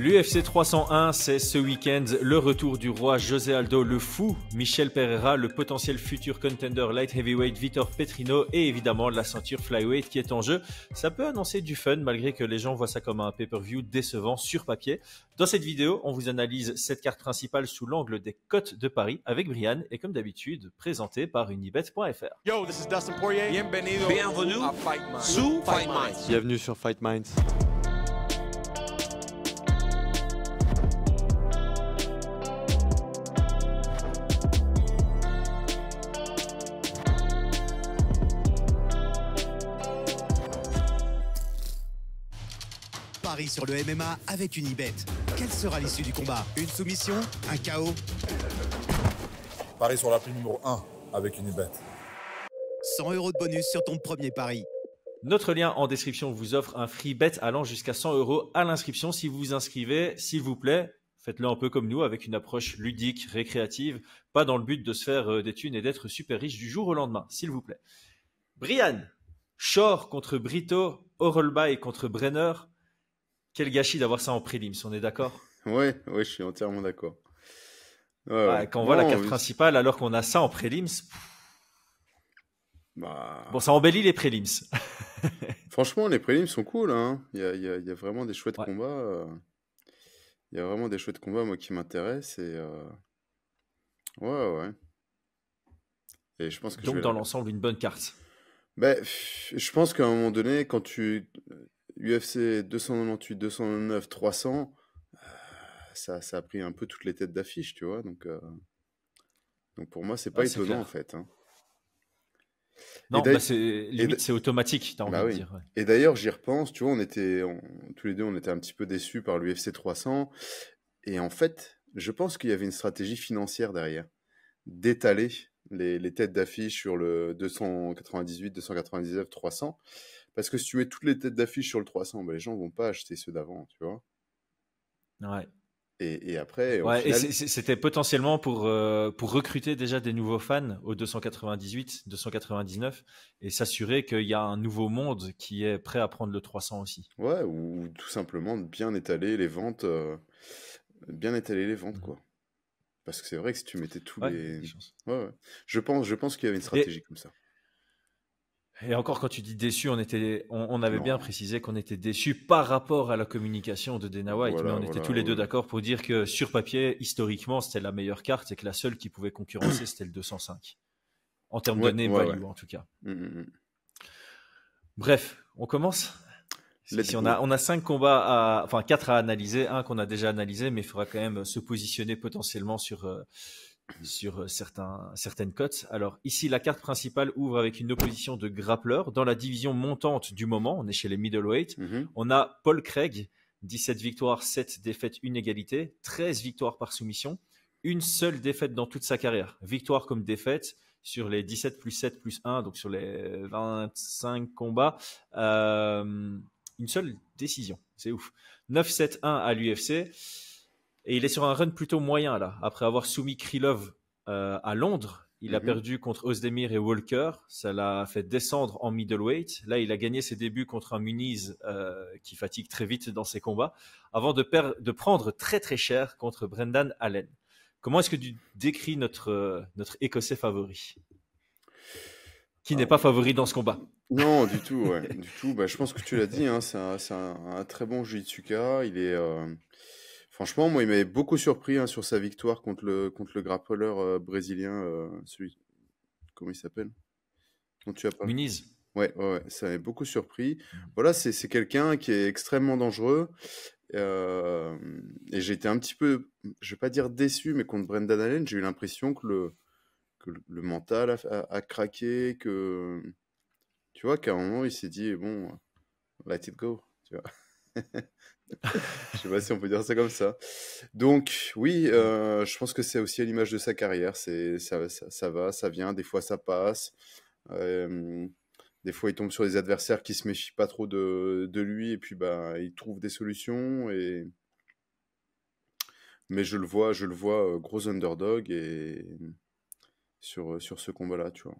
L'UFC 301, c'est ce week-end le retour du roi José Aldo le fou, Michel Pereira, le potentiel futur contender light heavyweight Vitor Petrino et évidemment la ceinture flyweight qui est en jeu. Ça peut annoncer du fun malgré que les gens voient ça comme un pay-per-view décevant sur papier. Dans cette vidéo, on vous analyse cette carte principale sous l'angle des cotes de Paris avec Brian et comme d'habitude présenté par unibet.fr. Yo, this is Dustin Poirier. Bienvenue à Fight Minds. Sous Fight Minds. Bienvenue sur Fight Minds. Paris sur le MMA avec Unibet. Quelle sera l'issue du combat? Une soumission? Un KO? Paris sur la prime numéro 1 avec Unibet. 100 € de bonus sur ton premier pari. Notre lien en description vous offre un free bet allant jusqu'à 100 € à l'inscription. Si vous vous inscrivez, s'il vous plaît, faites-le un peu comme nous avec une approche ludique, récréative, pas dans le but de se faire des thunes et d'être super riche du jour au lendemain, s'il vous plaît. Brian, Shore contre Brito, Orolbai contre Brenner. Quel gâchis d'avoir ça en prélims, on est d'accord? Ouais, je suis entièrement d'accord. Quand on voit la carte principale alors qu'on a ça en prélims, bon, ça embellit les prélims. Franchement, les prélims sont cool, hein. Il y a vraiment des chouettes combats. Il y a vraiment des chouettes combats, moi, qui m'intéressent. Et ouais. Et je pense que donc, dans l'ensemble, une bonne carte. Je pense qu'à un moment donné, quand UFC 298, 299, 300, ça a pris un peu toutes les têtes d'affiche, tu vois. Donc pour moi, c'est pas étonnant, en fait. Hein. Non, c'est automatique, t'as envie de dire. Ouais. Et d'ailleurs, j'y repense, tu vois, tous les deux, on était un petit peu déçus par l'UFC 300. Et en fait, je pense qu'il y avait une stratégie financière derrière, d'étaler les têtes d'affiche sur le 298, 299, 300. Parce que si tu mets toutes les têtes d'affiche sur le 300, les gens vont pas acheter ceux d'avant, tu vois. Ouais. Et après, ouais, final... et c'était potentiellement pour recruter déjà des nouveaux fans au 298, 299 et s'assurer qu'il y a un nouveau monde qui est prêt à prendre le 300 aussi. Ouais, ou tout simplement bien étaler les ventes, quoi. Parce que c'est vrai que si tu mettais tous les... Ouais. Je pense qu'il y avait une stratégie comme ça. Et encore, quand tu dis déçu, on avait bien précisé qu'on était déçu par rapport à la communication de Dana White, mais on était tous les deux d'accord pour dire que sur papier, historiquement, c'était la meilleure carte et que la seule qui pouvait concurrencer, c'était le 205. En termes de name value, en tout cas. Bref, on commence. On a 5 combats, 4 à analyser, un qu'on a déjà analysé, mais il faudra quand même se positionner potentiellement sur certaines cotes. Alors ici, la carte principale ouvre avec une opposition de grappleurs dans la division montante du moment. On est chez les middleweight. On a Paul Craig, 17 victoires, 7 défaites, une égalité, 13 victoires par soumission, une seule défaite dans toute sa carrière. Victoire comme défaite sur les 17 plus 7 plus 1, donc sur les 25 combats, une seule décision. C'est ouf. 9-7-1 à l'UFC. Et il est sur un run plutôt moyen là. Après avoir soumis Krylov à Londres, il a perdu contre Ozdemir et Walker. Ça l'a fait descendre en middleweight. Là, il a gagné ses débuts contre un Muniz qui fatigue très vite dans ses combats, avant de prendre très très cher contre Brendan Allen. Comment est-ce que tu décris notre Écossais favori, qui n'est pas favori dans ce combat? Non, du tout, ouais. Du tout. Je pense que tu l'as dit, hein, c'est un très bon jiu-jitsuka. Il est... Franchement, moi, il m'avait beaucoup surpris sur sa victoire contre le grappleur brésilien, celui... Comment il s'appelle? Dont tu as parlé. Muniz. Ouais, ça m'avait beaucoup surpris. Voilà, c'est quelqu'un qui est extrêmement dangereux. Et j'ai été un petit peu, je vais pas dire déçu, mais contre Brendan Allen, j'ai eu l'impression que le mental a craqué, que... Tu vois, qu'à un moment, il s'est dit, bon, let it go, tu vois. Je sais pas si on peut dire ça comme ça. Donc oui, je pense que c'est aussi à l'image de sa carrière. Ça va, ça vient. Des fois ça passe. Des fois il tombe sur des adversaires qui se méfient pas trop de lui et puis il trouve des solutions. Mais je le vois gros underdog et sur ce combat-là, tu vois.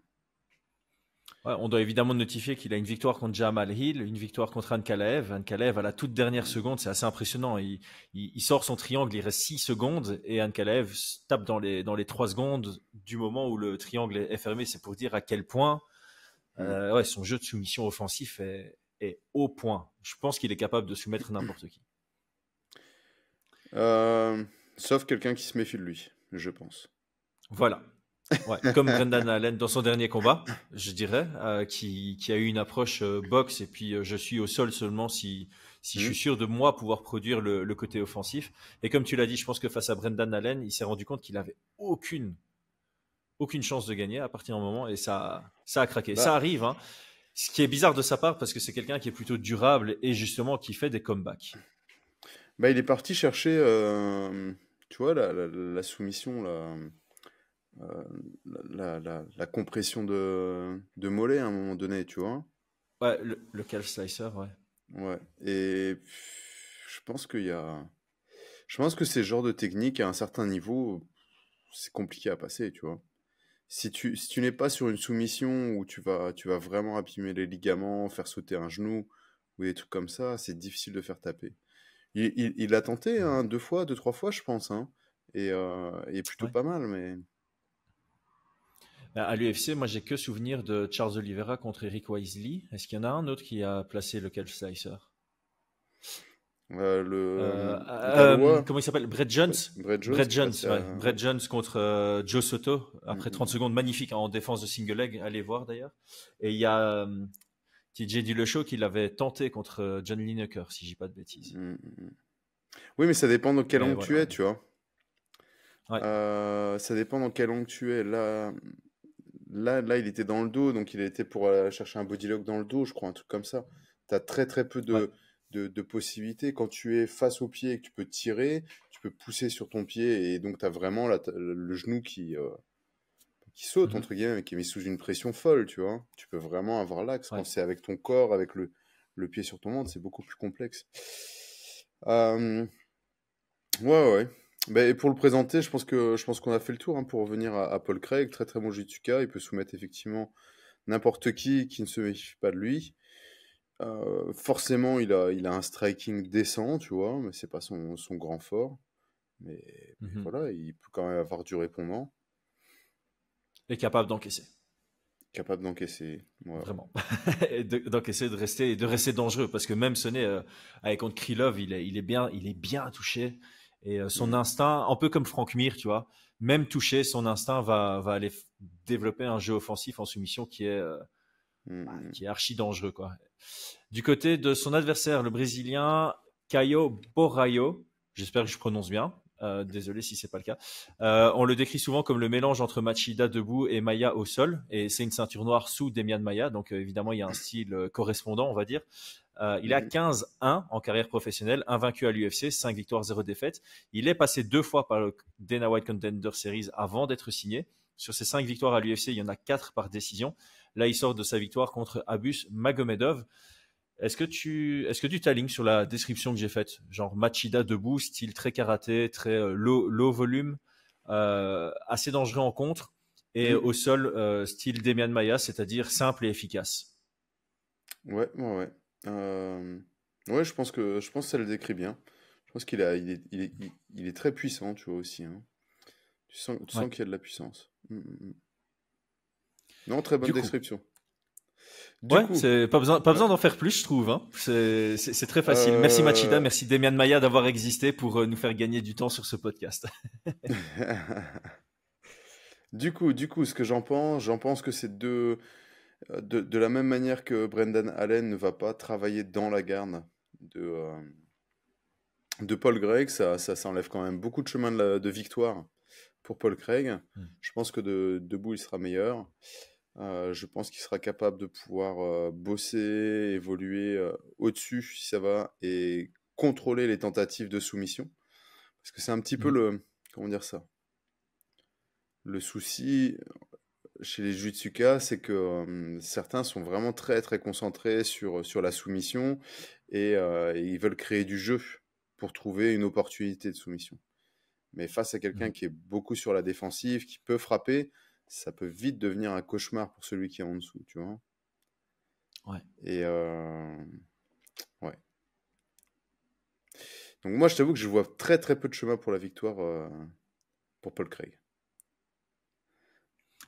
Ouais, on doit évidemment notifier qu'il a une victoire contre Jamal Hill, une victoire contre Ankalaev. Ankalaev, à la toute dernière seconde, c'est assez impressionnant. Il sort son triangle, il reste 6 secondes et Ankalaev tape dans les 3 secondes du moment où le triangle est fermé. C'est pour dire à quel point ouais, son jeu de soumission offensif est au point. Je pense qu'il est capable de soumettre n'importe qui. Sauf quelqu'un qui se méfie de lui, je pense. Voilà. Ouais, comme Brendan Allen dans son dernier combat, je dirais, qui a eu une approche boxe et puis je suis au sol seulement si je suis sûr de moi pouvoir produire le côté offensif. Et comme tu l'as dit, je pense que face à Brendan Allen, il s'est rendu compte qu'il avait aucune chance de gagner à partir d'un moment et ça a craqué. Ça arrive, hein. Ce qui est bizarre de sa part parce que c'est quelqu'un qui est plutôt durable et justement qui fait des comebacks. Il est parti chercher, tu vois, la soumission, la compression de mollet à un moment donné, tu vois. Ouais, le calf slicer, ouais. Ouais. Et je pense je pense que ces genres de techniques, à un certain niveau, c'est compliqué à passer, tu vois. Si tu n'es pas sur une soumission où tu vas vraiment abîmer les ligaments, faire sauter un genou ou des trucs comme ça, c'est difficile de faire taper. Il a tenté, hein, 2 fois, 2-3 fois, je pense, hein, et plutôt Ouais. pas mal, mais À l'UFC, moi, j'ai que souvenir de Charles Oliveira contre Eric Wisely. Est-ce qu'il y en a un autre qui a placé le calf slicer? le Gallois, Comment il s'appelle? Brett Jones? Brett Jones Brett qui est Jones, passé ouais. à... Brett Jones contre Joe Soto, après 30 Mm. secondes, magnifique, hein, en défense de single leg, allez voir d'ailleurs. Et il y a TJ Dillashaw qui l'avait tenté contre John Lineker, si je dis pas de bêtises. Oui, mais ça dépend dans quel Mais angle tu voilà. es, tu vois. Ouais. Ça dépend dans quel angle tu es. Là, il était dans le dos, donc il a été pour chercher un bodylock dans le dos, je crois, un truc comme ça. Tu as très très peu Ouais. de possibilités. Quand tu es face au pied et que tu peux tirer, tu peux pousser sur ton pied et donc tu as vraiment le genou qui saute, Mhm. entre guillemets, qui est mis sous une pression folle, tu vois. Tu peux vraiment avoir l'axe. Quand Ouais. c'est avec ton corps, avec le pied sur ton ventre, c'est beaucoup plus complexe. Euh, ouais. Et pour le présenter, je pense qu'on a fait le tour, hein, pour revenir à Paul Craig. Très très bon jiu-jitsuka. Il peut soumettre effectivement n'importe qui ne se méfie pas de lui. Forcément, il a un striking décent, tu vois, mais c'est pas son grand fort. Mais Mhm. voilà, il peut quand même avoir du répondant, Et capable d'encaisser. capable d'encaisser. Ouais. Vraiment. Et d'encaisser, de rester dangereux. Parce que même Sonnet, avec contre Krylov, il est bien touché. Et son Mm. instinct, un peu comme Frank Mir, tu vois, même touché, son instinct va aller développer un jeu offensif en soumission Mm. qui est archi dangereux, quoi. Du côté de son adversaire, le Brésilien Caio Borraio, j'espère que je prononce bien. Désolé si c'est pas le cas. On le décrit souvent comme le mélange entre Machida debout et Maia au sol, et c'est une ceinture noire sous Demian Maia, donc évidemment il y a un style correspondant, on va dire. Il a Mhm. 15-1 en carrière professionnelle, invaincu à l'UFC, 5 victoires, 0 défaites. Il est passé 2 fois par le Dana White Contender Series avant d'être signé. Sur ses 5 victoires à l'UFC, il y en a 4 par décision. Là, il sort de sa victoire contre Abus Magomedov. Est-ce que tu t'alignes sur la description que j'ai faite? Genre Machida debout, style très karaté, très low volume, assez dangereux en contre, et Mm. au sol, style Demian Maia, c'est-à-dire simple et efficace. Ouais. Ouais, je pense que ça le décrit bien. Je pense il est très puissant, tu vois aussi, hein. Tu Ouais. sens qu'il y a de la puissance. Non, très bonne Du coup, description. Du ouais, coup, c'est pas euh, besoin d'en faire plus, je trouve, hein. C'est très facile. Merci Machida, euh, merci Demian Maia d'avoir existé pour nous faire gagner du temps sur ce podcast. du coup, ce que j'en pense que c'est de la même manière que Brendan Allen ne va pas travailler dans la garde de, euh, de Paul Craig, ça enlève quand même beaucoup de chemin de victoire pour Paul Craig. Hmm. Je pense que debout, il sera meilleur. Je pense qu'il sera capable de pouvoir bosser, évoluer au-dessus si ça va, et contrôler les tentatives de soumission. Parce que c'est un petit peu Mhm. comment dire ça? Le souci chez les Jutsuka, c'est que certains sont vraiment très très concentrés sur la soumission et ils veulent créer du jeu pour trouver une opportunité de soumission. Mais face à quelqu'un Mhm. qui est beaucoup sur la défensive, qui peut frapper, ça peut vite devenir un cauchemar pour celui qui est en dessous, tu vois. Ouais. Et ouais. Donc moi, je t'avoue que je vois très très peu de chemin pour la victoire pour Paul Craig.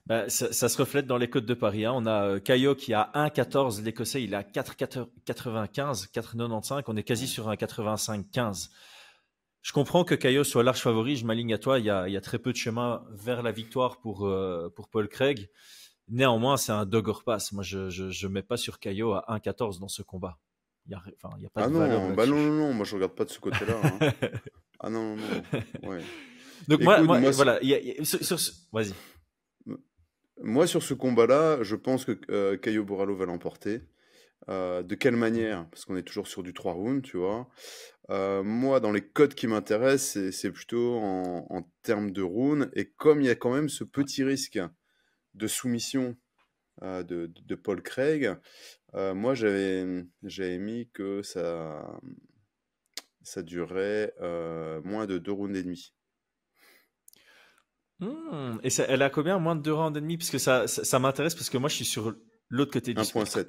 Bah, ça se reflète dans les codes de Paris. Hein. On a Caio qui a 1,14, l'Écossais il a 4,95, 4,95. On est quasi sur un 85,15. Je comprends que Caio soit large favori. Je m'aligne à toi. Il y a très peu de chemin vers la victoire pour Paul Craig. Néanmoins, c'est un dog or pass. Moi, je mets pas sur Caio à 1,14 dans ce combat. Il y a pas de valeur là-dessus. Bah non, moi je regarde pas de ce côté-là. Hein. Ah non. Ouais. Donc Écoute, moi moi, voilà. Vas-y. Moi, sur ce combat-là, je pense que Caio Borralho va l'emporter. De quelle manière? Parce qu'on est toujours sur du 3 rounds, tu vois. Moi, dans les codes qui m'intéressent, c'est plutôt en termes de rounds. Et comme il y a quand même ce petit risque de soumission de Paul Craig, moi, j'avais mis que ça durait moins de 2 rounds et demi. Et elle a combien? Moins de 2 rounds et demi? Parce que ça m'intéresse parce que moi, je suis sur l'autre côté du spectre. 1,7.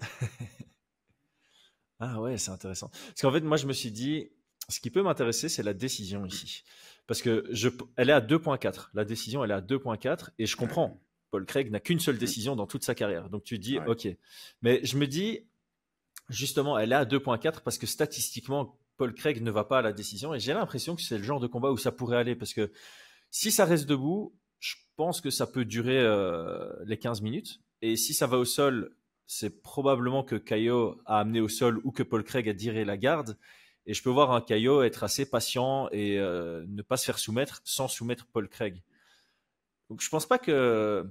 Ah ouais, c'est intéressant. Parce qu'en fait, moi, je me suis dit, ce qui peut m'intéresser, c'est la décision ici. Parce que elle est à 2,4. La décision, elle est à 2,4. Et je comprends. Paul Craig n'a qu'une seule décision dans toute sa carrière. Donc tu te dis, Ouais. OK. Mais je me dis, justement, elle est à 2,4 parce que statistiquement, Paul Craig ne va pas à la décision. Et j'ai l'impression que c'est le genre de combat où ça pourrait aller. Parce que si ça reste debout, je pense que ça peut durer les 15 minutes. Et si ça va au sol, c'est probablement que Caio a amené au sol ou que Paul Craig a tiré la garde. Et je peux voir un Caio être assez patient et ne pas se faire soumettre sans soumettre Paul Craig. Donc je pense que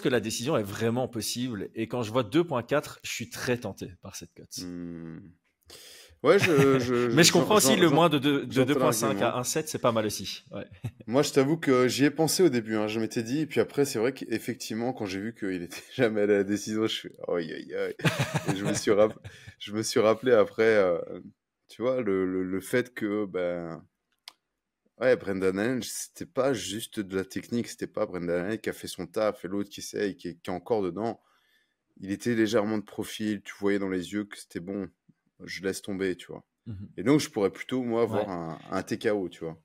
la décision est vraiment possible. Et quand je vois 2,4, je suis très tenté par cette cote. Ouais, Mais je comprends aussi le moins de 2,5 l'argument. à 1,7, c'est pas mal aussi. Ouais. Moi, je t'avoue que j'y ai pensé au début, hein, je m'étais dit, et puis après, c'est vrai qu'effectivement, quand j'ai vu qu'il était jamais allé à la décision, je suis, aïe, aïe, aïe. Et je me suis rappelé après, tu vois, le fait que, ouais, Brendan Allen, c'était pas juste de la technique, c'était pas Brendan Allen qui a fait son taf et l'autre qui essaye, qui est encore dedans. Il était légèrement de profil, tu voyais dans les yeux que c'était bon, je laisse tomber, tu vois. Et donc, je pourrais plutôt, moi, voir un TKO, tu vois.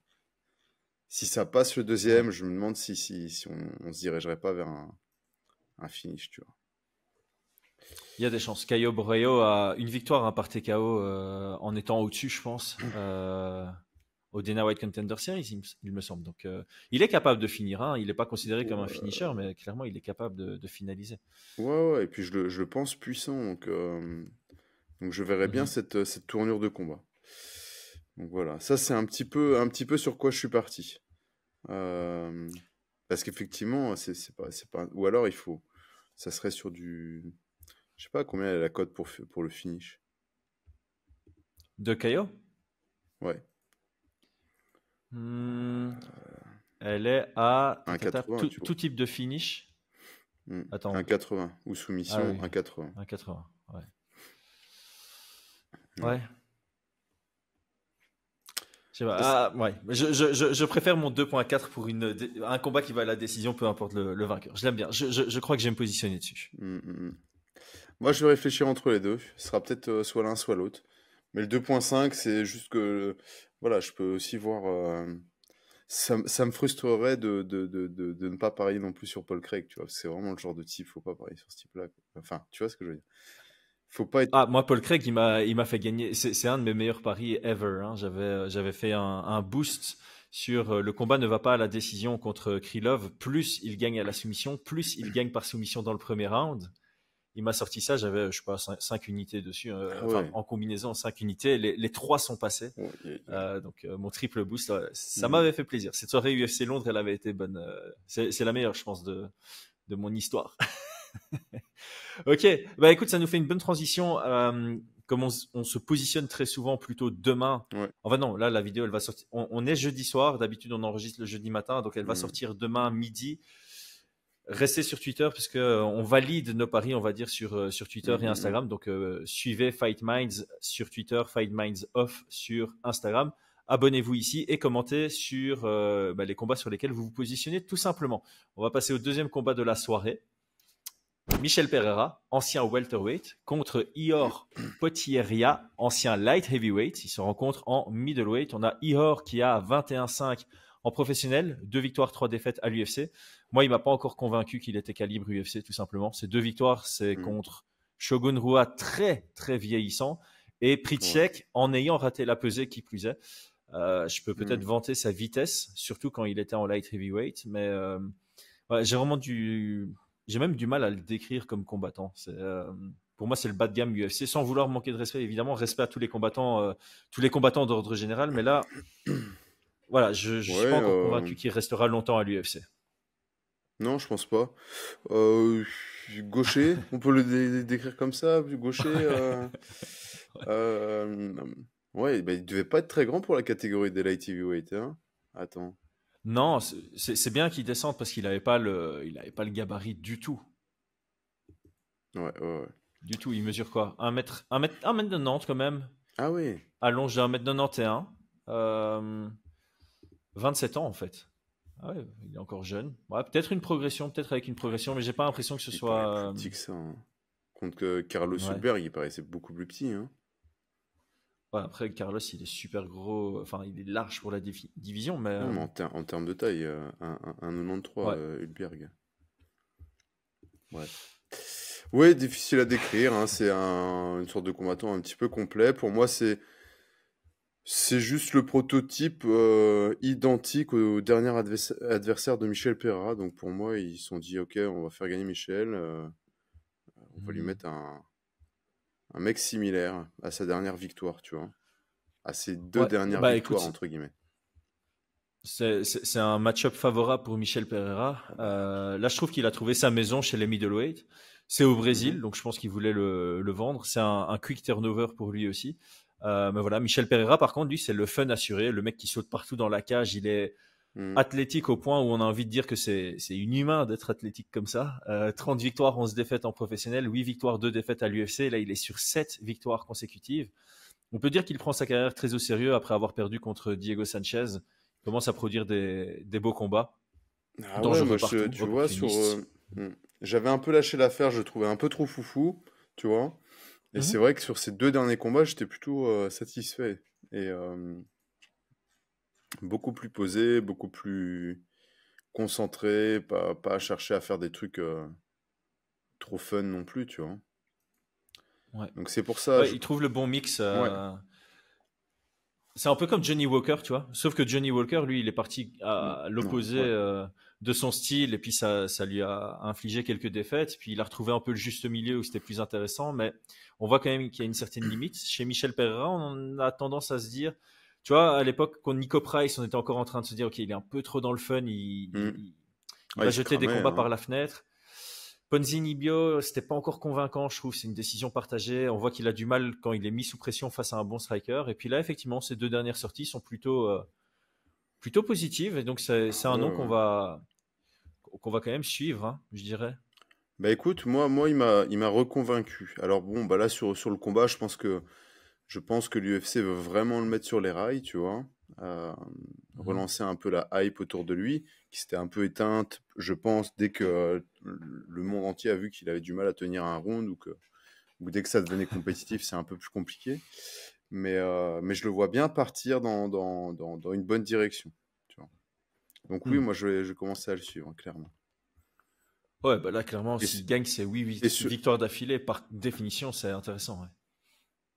Si ça passe le deuxième, je me demande si on se dirigerait pas vers un finish, tu vois. Il y a des chances. Caio Borralho a une victoire par TKO en étant au-dessus, je pense, au Dana White Contender Series, il me semble. Donc, il est capable de finir. Hein. Il n'est pas considéré comme un finisher, mais clairement, il est capable de finaliser. Ouais, et puis je le pense puissant, donc je verrais bien cette tournure de combat. Donc voilà, ça c'est un petit peu sur quoi je suis parti. Parce qu'effectivement, c'est pas, ou alors ça serait sur du, je sais pas combien est la cote pour le finish. De Caio? Ouais. Elle est à 1,80, tout type de finish. Attends. 1,80 ou soumission, 1,80. 1,80, ouais. Ouais. Je sais pas. Ouais. Je préfère mon 2,4 pour un combat qui va à la décision, peu importe le vainqueur. Je l'aime bien. Je crois que je vais me positionner dessus. Moi, je vais réfléchir entre les deux. Ce sera peut-être soit l'un, soit l'autre. Mais le 2,5, c'est juste que, voilà, je peux aussi voir. Ça me frustrerait de ne pas parier non plus sur Paul Craig, tu vois. C'est vraiment le genre de type, faut pas parier sur ce type-là. Enfin, tu vois ce que je veux dire. Faut pas être... moi, Paul Craig, il m'a fait gagner. C'est un de mes meilleurs paris ever. Hein. J'avais fait un boost sur le combat ne va pas à la décision contre Krylov. Plus il gagne à la soumission, plus il gagne par soumission dans le premier round. Il m'a sorti ça, j'avais, je sais pas, 5 unités dessus. En combinaison, 5 unités. Les 3 sont passés. Donc, mon triple boost, ça m'avait fait plaisir. Cette soirée UFC Londres, elle avait été bonne. C'est la meilleure, je pense, de mon histoire. Ok, écoute, ça nous fait une bonne transition. Comme on se positionne très souvent plutôt demain. Enfin non, là la vidéo elle va sortir. On est jeudi soir. D'habitude on enregistre le jeudi matin, donc elle va sortir demain midi. Restez sur Twitter puisque on valide nos paris, on va dire sur Twitter et Instagram. Donc suivez Fight Minds sur Twitter, Fight Minds Off sur Instagram. Abonnez-vous ici et commentez sur les combats sur lesquels vous vous positionnez tout simplement. On va passer au deuxième combat de la soirée. Michel Pereira, ancien welterweight, contre Ihor Potieria, ancien light heavyweight. Ils se rencontrent en middleweight. On a Ihor qui a 21-5 en professionnel, 2 victoires, 3 défaites à l'UFC. Moi, il m'a pas encore convaincu qu'il était calibre UFC, tout simplement. Ces 2 victoires, c'est contre Shogun Rua, très, très vieillissant, et Prichek, en ayant raté la pesée, qui plus est. Je peux peut-être vanter sa vitesse, surtout quand il était en light heavyweight, mais ouais, j'ai même du mal à le décrire comme combattant. Pour moi, c'est le bas de gamme UFC, sans vouloir manquer de respect, évidemment. Respect à tous les combattants d'ordre général, mais là, voilà, je ne suis pas encore convaincu qu'il restera longtemps à l'UFC. Non, je pense pas. Gaucher, on peut le décrire comme ça, gaucher. Ouais, bah, il devait pas être très grand pour la catégorie des light heavyweight, hein. Attends. Non, c'est bien qu'il descende parce qu'il n'avait pas le gabarit du tout. Ouais. Du tout, il mesure quoi? 1m90 quand même. Ah oui. Allonge de 1m91. 27 ans en fait. Ah ouais, il est encore jeune. Ouais, peut-être avec une progression, mais j'ai pas l'impression que ce soit. Plus petit que ça. Hein. Contre Carlos Ulberg, il paraissait beaucoup plus petit. Hein. Ouais, après, Carlos, il est super gros. Enfin, il est large pour la division, mais. Non, mais en termes de taille, un 93, Ulberg. Ouais. Ouais, difficile à décrire. Hein. C'est une sorte de combattant un petit peu complet. Pour moi, c'est juste le prototype identique au dernier adversaire de Michel Pereira. Donc pour moi, ils se sont dit, ok, on va faire gagner Michel. On va lui mettre un mec similaire à sa dernière victoire, tu vois. À ses 2 dernières victoires, écoute, entre guillemets. C'est un match-up favorable pour Michel Pereira. Là, je trouve qu'il a trouvé sa maison chez les middleweight. C'est au Brésil, donc je pense qu'il voulait le vendre. C'est un quick turnover pour lui aussi. Mais voilà, Michel Pereira, par contre, lui, c'est le fun assuré. Le mec qui saute partout dans la cage, il est athlétique au point où on a envie de dire que c'est inhumain d'être athlétique comme ça. 30 victoires, 11 défaites en professionnel, 8 victoires, 2 défaites à l'UFC. Là, il est sur 7 victoires consécutives. On peut dire qu'il prend sa carrière très au sérieux après avoir perdu contre Diego Sanchez. Il commence à produire des beaux combats. Ah ouais, moi, tu vois, j'avais un peu lâché l'affaire, je le trouvais un peu trop foufou, tu vois. Et c'est vrai que sur ces 2 derniers combats, j'étais plutôt satisfait. Et beaucoup plus posé, beaucoup plus concentré, pas à chercher à faire des trucs trop fun non plus, tu vois. Ouais. Donc c'est pour ça. Il trouve le bon mix. C'est un peu comme Johnny Walker, tu vois. Sauf que Johnny Walker, lui, il est parti à l'opposé de son style, et puis ça lui a infligé quelques défaites. Puis il a retrouvé un peu le juste milieu où c'était plus intéressant, mais on voit quand même qu'il y a une certaine limite. Chez Michel Pereira, on a tendance à se dire, tu vois, à l'époque, contre Nico Price, on était encore en train de se dire, ok, il est un peu trop dans le fun, il va jeter des combats par la fenêtre. Ponzini Bio, c'était pas encore convaincant, je trouve. C'est une décision partagée. On voit qu'il a du mal quand il est mis sous pression face à un bon striker. Et puis là, effectivement, ces 2 dernières sorties sont plutôt positives. Et donc, c'est un nom qu'on va quand même suivre, hein, je dirais. Bah écoute, moi il m'a reconvaincu. Alors bon, bah là sur le combat, je pense que l'UFC veut vraiment le mettre sur les rails, tu vois. Relancer un peu la hype autour de lui, qui s'était un peu éteinte, je pense, dès que le monde entier a vu qu'il avait du mal à tenir un round, ou dès que ça devenait compétitif, c'est un peu plus compliqué. Mais je le vois bien partir dans une bonne direction, tu vois. Donc oui, moi je vais commencer à le suivre, clairement. Ouais, bah là, clairement, s'il gagne ses 8 victoires d'affilée, par définition, c'est intéressant.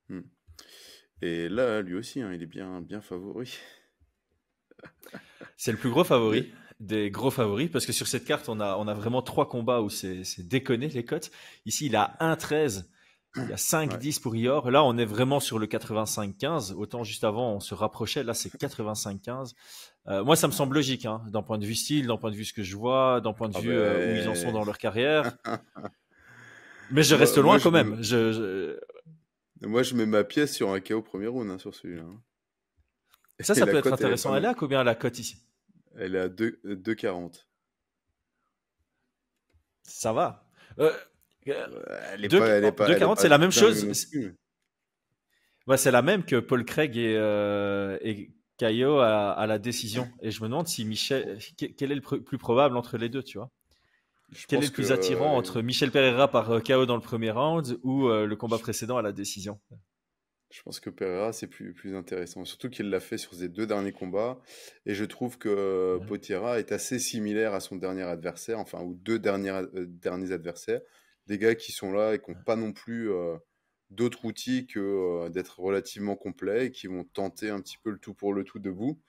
Ouais. Et là, lui aussi, hein, il est bien favori. C'est le plus gros favori des gros favoris, parce que sur cette carte, on a vraiment 3 combats où c'est déconné les cotes. Ici, il a 1,13, il y a 5,10 pour Ihor. Là, on est vraiment sur le 85-15. Autant juste avant, on se rapprochait. Là, c'est 85-15. Moi, ça me semble logique, hein, d'un point de vue style, d'un point de vue ce que je vois, d'un point de vue où ils en sont dans leur carrière. Mais je reste loin quand même. Moi, je mets ma pièce sur un KO premier round, hein, sur celui-là. Hein. Ça peut être intéressant. Elle est à combien la cote ici? Elle est à 2,40. Ça va. 2,40, c'est la même chose. Ouais, c'est la même que Paul Craig et Caio à la décision. Et je me demande si Michel, quel est le plus probable entre les deux, tu vois. Quel est le plus attirant entre Michel Pereira par KO dans le premier round ou le combat précédent à la décision? Je pense que Pereira, c'est plus intéressant. Surtout qu'il l'a fait sur ses 2 derniers combats. Et je trouve que Potieria est assez similaire à son dernier adversaire, enfin, ou 2 derniers adversaires. Des gars qui sont là et qui n'ont pas non plus d'autres outils que d'être relativement complets et qui vont tenter un petit peu le tout pour le tout debout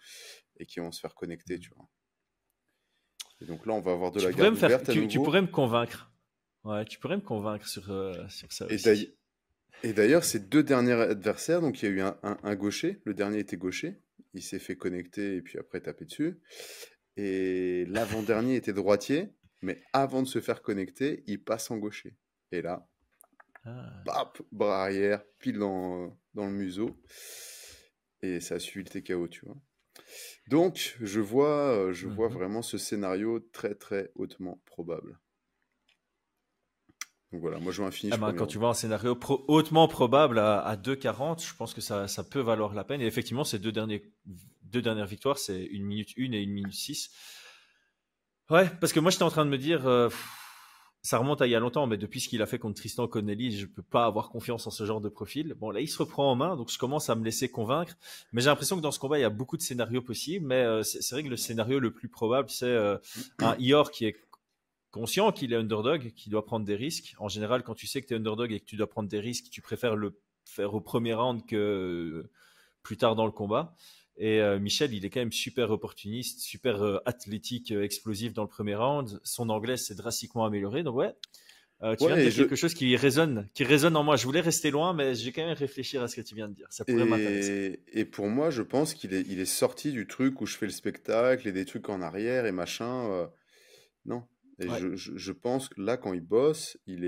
et qui vont se faire connecter, tu vois. Et donc là, on va avoir de la garde ouverte à nouveau. Tu pourrais me convaincre. Ouais, tu pourrais me convaincre sur ça aussi. Et d'ailleurs, ces 2 derniers adversaires, donc il y a eu un gaucher, le dernier était gaucher, il s'est fait connecter et puis après taper dessus. Et l'avant-dernier était droitier, mais avant de se faire connecter, il passe en gaucher. Et là, bap, bras arrière, pile dans le museau. Et ça a suivi le TKO, tu vois. Donc, je vois vraiment ce scénario très, très hautement probable. Donc voilà, moi je vois un finish. Quand tu vois un scénario hautement probable à 2,40, je pense que ça peut valoir la peine. Et effectivement, ces deux dernières victoires, c'est 1 minute 1 et 1 minute 6. Ouais, parce que moi j'étais en train de me dire, ça remonte à il y a longtemps, mais depuis ce qu'il a fait contre Tristan Connelly, je peux pas avoir confiance en ce genre de profil. Bon, là il se reprend en main, donc je commence à me laisser convaincre. Mais j'ai l'impression que dans ce combat, il y a beaucoup de scénarios possibles. Mais c'est vrai que le scénario le plus probable, c'est un Ior qui est conscient qu'il est underdog, qu'il doit prendre des risques. En général, quand tu sais que tu es underdog et que tu dois prendre des risques, tu préfères le faire au premier round que plus tard dans le combat. Et Michel, il est quand même super opportuniste, super athlétique, explosif dans le premier round. Son anglais s'est drastiquement amélioré. Donc ouais, tu viens de dire quelque chose qui résonne en moi. Je voulais rester loin, mais j'ai quand même réfléchir à ce que tu viens de dire. Ça pourrait m'intéresser. Et pour moi, je pense qu'il est sorti du truc où je fais le spectacle et des trucs en arrière et machin. Non. Et je pense que là, quand il bosse, il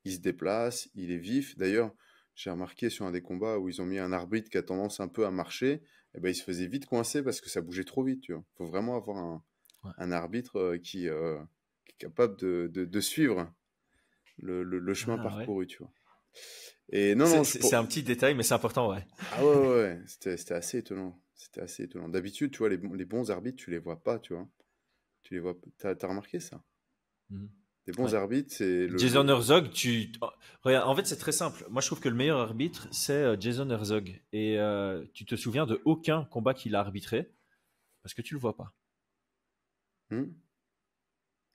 se déplace, il est vif. D'ailleurs, j'ai remarqué sur un des combats où ils ont mis un arbitre qui a tendance un peu à marcher, et ben, il se faisait vite coincer parce que ça bougeait trop vite. Il faut vraiment avoir un arbitre qui est capable de suivre le chemin parcouru, tu vois. Et c'est un petit détail, mais c'est important, ouais. Ah ouais. C'était assez étonnant. C'était assez étonnant. D'habitude, tu vois, les bons arbitres, tu les vois pas, tu vois. Tu les vois. T'as remarqué ça? Des bons arbitres, c'est Jason Herzog. Regarde, en fait, c'est très simple. Moi, je trouve que le meilleur arbitre, c'est Jason Herzog. Et tu te souviens de aucun combat qu'il a arbitré parce que tu le vois pas.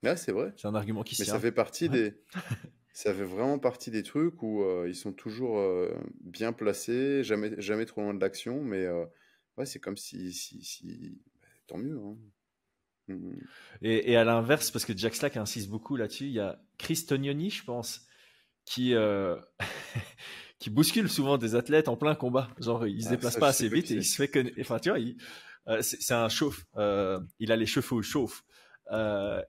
Là, c'est vrai. C'est un argument qui se tient. Mais ça fait partie ça fait vraiment partie des trucs où ils sont toujours bien placés, jamais trop loin de l'action, mais ouais, c'est comme si... Tant mieux, hein. Et à l'inverse, parce que Jack Slack insiste beaucoup là-dessus, il y a Chris Tognoni, je pense, qui bouscule souvent des athlètes en plein combat. Genre, il se déplace pas assez vite et il se fait connaître. Enfin, tu vois, c'est un chauffe. Il a les cheveux chauffes.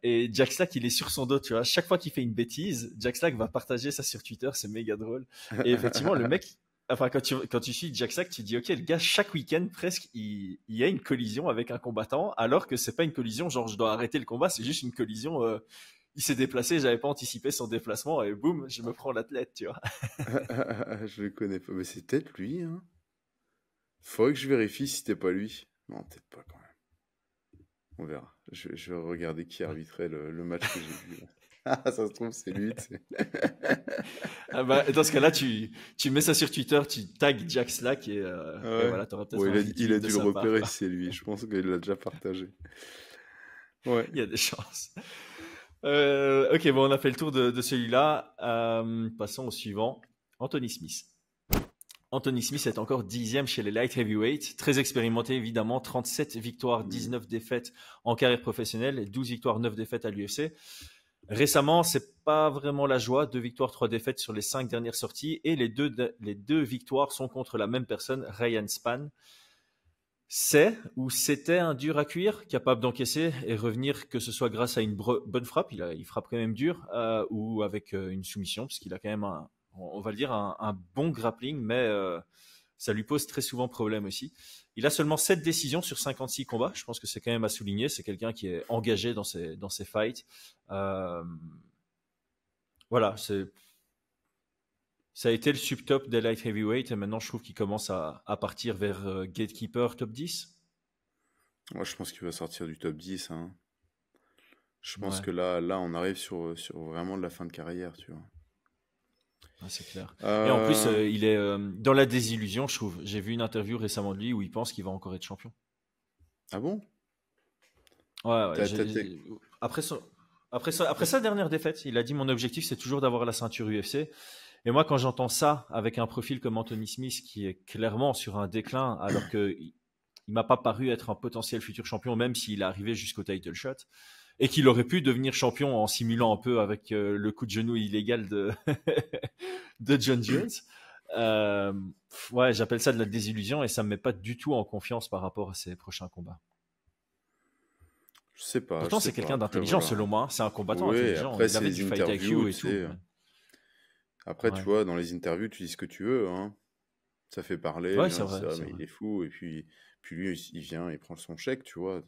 Et Jack Slack, il est sur son dos, tu vois. Chaque fois qu'il fait une bêtise, Jack Slack va partager ça sur Twitter. C'est méga drôle. Et effectivement, le mec, enfin, quand tu suis Jack Slack, tu te dis, ok, le gars, chaque week-end, presque, il y a une collision avec un combattant, alors que c'est pas une collision, genre, je dois arrêter le combat, c'est juste une collision, il s'est déplacé, j'avais pas anticipé son déplacement, et boum, je me prends l'athlète, tu vois. Je le connais pas, mais c'est peut-être lui, hein. Faudrait que je vérifie si c'était pas lui. Non, peut-être pas quand même. On verra. Je vais regarder qui arbitrait le match que j'ai vu. Ah, ça se trouve, c'est lui. Ah bah, dans ce cas-là, tu mets ça sur Twitter, tu tags Jack Slack et voilà, t'auras peut-être il a dû le repérer, c'est lui. Je pense qu'il l'a déjà partagé. Ouais. Il y a des chances. Ok, bon, on a fait le tour de celui-là. Passons au suivant. Anthony Smith. Anthony Smith est encore 10e chez les light heavyweight, très expérimenté évidemment, 37 victoires, 19 défaites en carrière professionnelle, 12 victoires, 9 défaites à l'UFC. Récemment, c'est pas vraiment la joie, 2 victoires, 3 défaites sur les 5 dernières sorties, et les deux victoires sont contre la même personne, Ryan Spann. C'était un dur à cuire, capable d'encaisser et revenir, que ce soit grâce à une bonne frappe, il frappe quand même dur, ou avec une soumission, parce qu'il a quand même on va le dire, un bon grappling, mais ça lui pose très souvent problème aussi. Il a seulement 7 décisions sur 56 combats. Je pense que c'est quand même à souligner. C'est quelqu'un qui est engagé dans ses fights. Voilà, ça a été le subtop des light heavyweight et maintenant je trouve qu'il commence à partir vers Gatekeeper top 10. Moi, je pense qu'il va sortir du top 10. Hein. Je pense Ouais, que là, on arrive sur vraiment de la fin de carrière, tu vois. ouais, c'est clair. Et en plus, Euh, il est dans la désillusion, je trouve. J'ai vu une interview récemment de lui où il pense qu'il va encore être champion. Ah bon? Ouais, ouais, T'as, t'as- t'as- après, après sa dernière défaite, il a dit mon objectif c'est toujours d'avoir la ceinture UFC. Et moi, quand j'entends ça avec un profil comme Anthony Smith qui est clairement sur un déclin, alors que il m'a pas paru être un potentiel futur champion, même s'il est arrivé jusqu'au title shot, et qu'il aurait pu devenir champion en simulant un peu avec le coup de genou illégal de, de John Jones. Euh, ouais, j'appelle ça de la désillusion et ça me met pas du tout en confiance par rapport à ses prochains combats. je Pourtant, sais c'est pas. quelqu'un Après, d'intelligent voilà. selon moi, hein. C'est un combattant Oui, intelligent. après, Il c'est avait du les fight interviews, IQ et tu tout. sais. Après, tu Ouais, vois, dans les interviews, tu dis ce que tu veux, hein. Ça fait parler, les ouais, gens c'est disent, vrai, ah, c'est mais vrai. il est fou. Et puis lui, il vient, il prend son chèque, tu vois.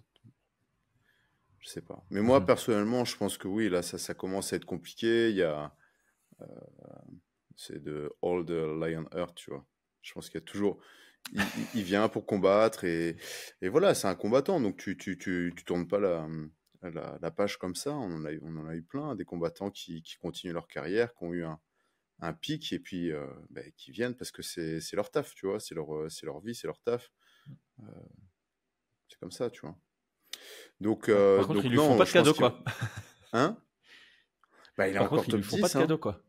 Je sais pas. Mais moi, Mhm. personnellement, je pense que oui, là, ça commence à être compliqué. Euh, c'est de All the Lion Heart, tu vois. Je pense qu'il y a toujours. Il vient pour combattre et voilà, c'est un combattant. Donc tu tournes pas la page comme ça. On en a eu plein, des combattants qui continuent leur carrière, qui ont eu un pic et puis ben, qui viennent parce que c'est leur taf, tu vois. C'est leur vie, c'est leur taf. Euh, c'est comme ça, tu vois. Donc, Ouais. euh, Par contre, ils donc lui font non, pas de je pense cadeau, que. quoi. Hein? Bah, il est Par encore contre, ils lui top font pas 10, de hein. cadeau, quoi.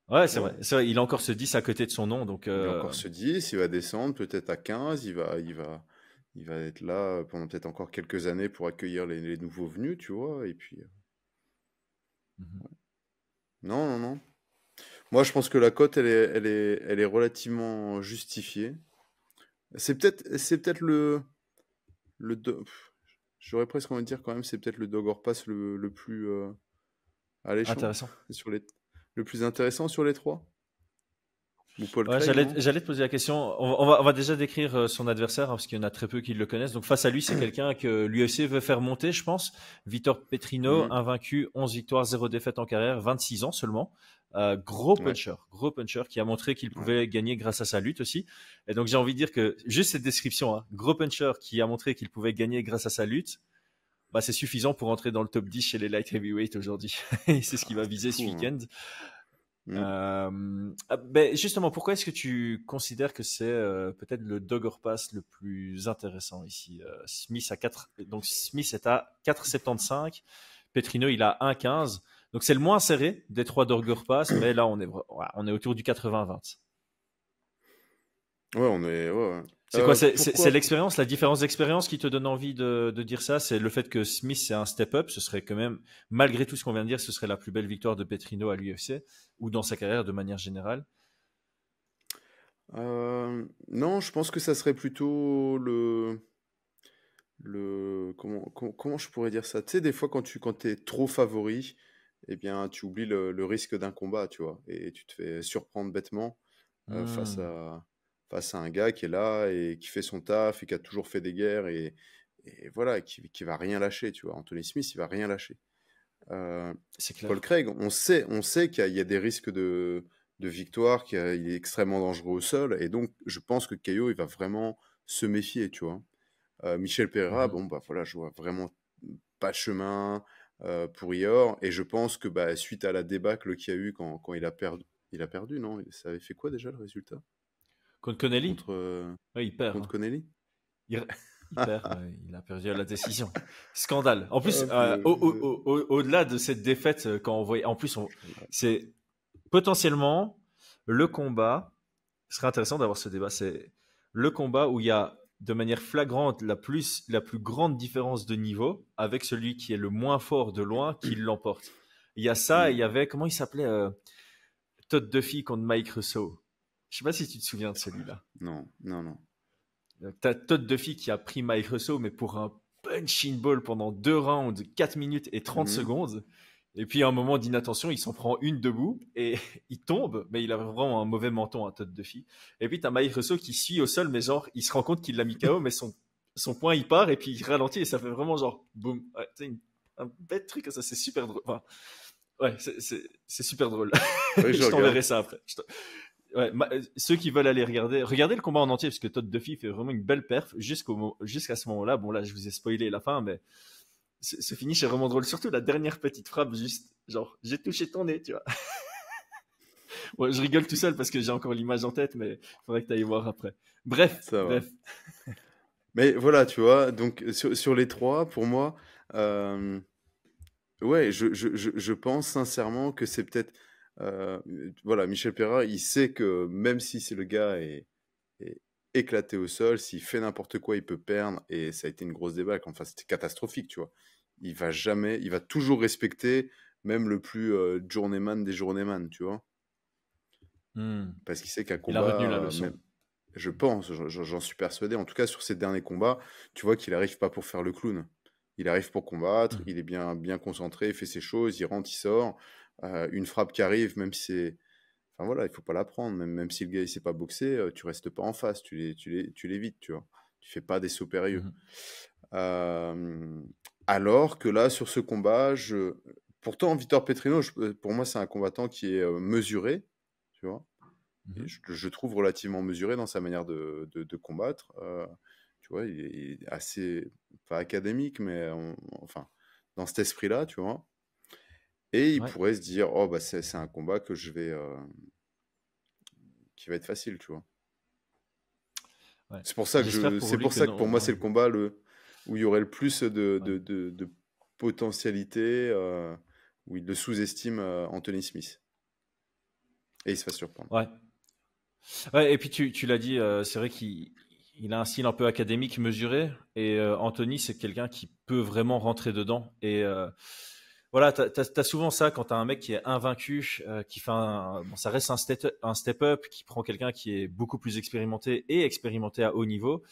Ouais, c'est Ouais. vrai. C'est vrai, il a encore ce 10 à côté de son nom, donc Il a encore ce 10, il va descendre peut-être à 15, il va être là pendant peut-être encore quelques années pour accueillir les nouveaux venus, tu vois. Et puis, mhm. non, non, non. Moi, je pense que la cote, elle est relativement justifiée. C'est peut-être j'aurais presque envie de dire quand même, c'est peut-être le dog or pass le plus alléchant, Intéressant. sur les, le plus intéressant sur les trois. Ou Paul Ouais, Craig, non? j'allais te poser la question. On va déjà décrire son adversaire, hein, parce qu'il y en a très peu qui le connaissent. Donc, face à lui, c'est quelqu'un que l'UFC veut faire monter, je pense. Vitor Petrino, Mhm. invaincu, 11 victoires, 0 défaite en carrière, 26 ans seulement. Ouais, Gros puncher qui a montré qu'il ouais. pouvait gagner grâce à sa lutte aussi. Et donc, j'ai envie de dire que juste cette description, hein, gros puncher qui a montré qu'il pouvait gagner grâce à sa lutte, bah, c'est suffisant pour entrer dans le top 10 chez les light heavyweight aujourd'hui. Et c'est ce qu'il va C'est viser ce fou, hein. week-end. Mhm. Ben justement, pourquoi est-ce que tu considères que c'est peut-être le dog or pass le plus intéressant ici? Smith à 4, donc Smith est à 4,75, Petrino il a 1,15, donc c'est le moins serré des trois dog or pass, mais là on est autour du 80-20. Ouais, ouais, ouais. C'est quoi? C'est Pourquoi? l'expérience, la différence d'expérience qui te donne envie de dire ça? C'est le fait que Smith, c'est un step-up. Ce serait quand même, malgré tout ce qu'on vient de dire, ce serait la plus belle victoire de Petrino à l'UFC ou dans sa carrière de manière générale. Non, je pense que ça serait plutôt comment je pourrais dire ça? Tu sais, des fois, quand t'es trop favori, eh bien, tu oublies le risque d'un combat, tu vois, et tu te fais surprendre bêtement euh, face Hmm, à, face à un gars qui est là et qui fait son taf et qui a toujours fait des guerres et voilà, qui va rien lâcher, tu vois. Anthony Smith, il va rien lâcher. Euh, c'est Paul clair. Craig, on sait qu'il y a des risques de victoire, qu'il est extrêmement dangereux au sol, et donc je pense que KO, il va vraiment se méfier, tu vois. Michel Pereira, Mhm. bon, bah voilà, je vois vraiment pas de chemin pour Ior, et je pense que bah, suite à la débâcle qu'il y a eu quand il a perdu, non? Ça avait fait quoi déjà le résultat? Contre Connelly, Contre, ouais, il perd, contre hein. Connelly? Il perd, ouais, il a perdu à la décision. Scandale. En plus, Oh, punaise. au-delà de cette défaite, quand on voyait, en plus, c'est potentiellement le combat. Ce serait intéressant d'avoir ce débat. C'est le combat où il y a de manière flagrante la plus grande différence de niveau avec celui qui est le moins fort de loin qui l'emporte. Il y a ça, et Hmm. il y avait, comment il s'appelait, Todd Duffy contre Mike Russo. Je sais pas si tu te souviens de celui-là. Non, non, non. T'as Todd Duffy qui a pris Mike Russo, mais pour un punching ball pendant 2 rounds, 4 minutes et 30 Mhm. secondes. Et puis, à un moment d'inattention, il s'en prend une debout et il tombe, mais il a vraiment un mauvais menton à Todd Duffy. Et puis, t'as Mike Russo qui suit au sol, mais genre, il se rend compte qu'il l'a mis KO, mais son poing, il part et puis il ralentit et ça fait vraiment genre, boum. Ouais, un bête truc, ça, c'est super drôle. Enfin, ouais, c'est super drôle. Faudrait que je Je t'enverrai regarde. ça après. Ouais, ceux qui veulent aller regardez le combat en entier parce que Todd Duffy fait vraiment une belle perf jusqu'à ce moment-là. Bon là, je vous ai spoilé la fin, mais Ce finish est vraiment drôle. Surtout la dernière petite frappe, juste genre, j'ai touché ton nez, tu vois. Ouais, je rigole tout seul parce que j'ai encore l'image en tête, mais il faudrait que tu ailles voir après. Bref, Ça va. bref. Mais voilà, tu vois, donc sur les trois, pour moi, euh, ouais, je pense sincèrement que c'est peut-être. Voilà, Michel Pereira, il sait que même si c'est le gars est éclaté au sol, s'il fait n'importe quoi, il peut perdre, et ça a été une grosse débâcle. Enfin, c'était catastrophique, tu vois. Il va toujours respecter même le plus journeyman des journeyman, tu vois. Parce qu'il sait qu'un Il a retenu la combat, leçon. même, je pense, j'en suis persuadé, en tout cas sur ces derniers combats, tu vois qu'il n'arrive pas pour faire le clown. Il arrive pour combattre, il est bien concentré, il fait ses choses, il rentre, il sort. Une frappe qui arrive, même si c'est. Enfin voilà, il faut pas la prendre, même si le gars il sait pas boxer, tu restes pas en face, tu l'évites, tu vois. Tu fais pas des sauts périlleux. Euh, Alors que là, sur ce combat, pourtant, Vitor Petrino, pour moi, c'est un combattant qui est mesuré, tu vois. Et je trouve relativement mesuré dans sa manière de combattre. Tu vois, il est assez, pas académique, mais enfin, dans cet esprit-là, tu vois. Et il Ouais. pourrait se dire, oh, bah, c'est un combat que qui va être facile, tu vois. Ouais. C'est pour ça J'espère pour c'est lui pour que ça que non. pour moi, c'est Ouais. le combat où il y aurait le plus Ouais. de potentialité, où il le sous-estime Anthony Smith. Et il se fait surprendre. Ouais. Ouais, et puis tu l'as dit, c'est vrai qu'il a un style un peu académique, mesuré, et Anthony, c'est quelqu'un qui peut vraiment rentrer dedans. Et voilà, t'as souvent ça quand t'as un mec qui est invaincu, qui fait bon, ça reste un step-up, qui prend quelqu'un qui est beaucoup plus expérimenté et expérimenté à haut niveau.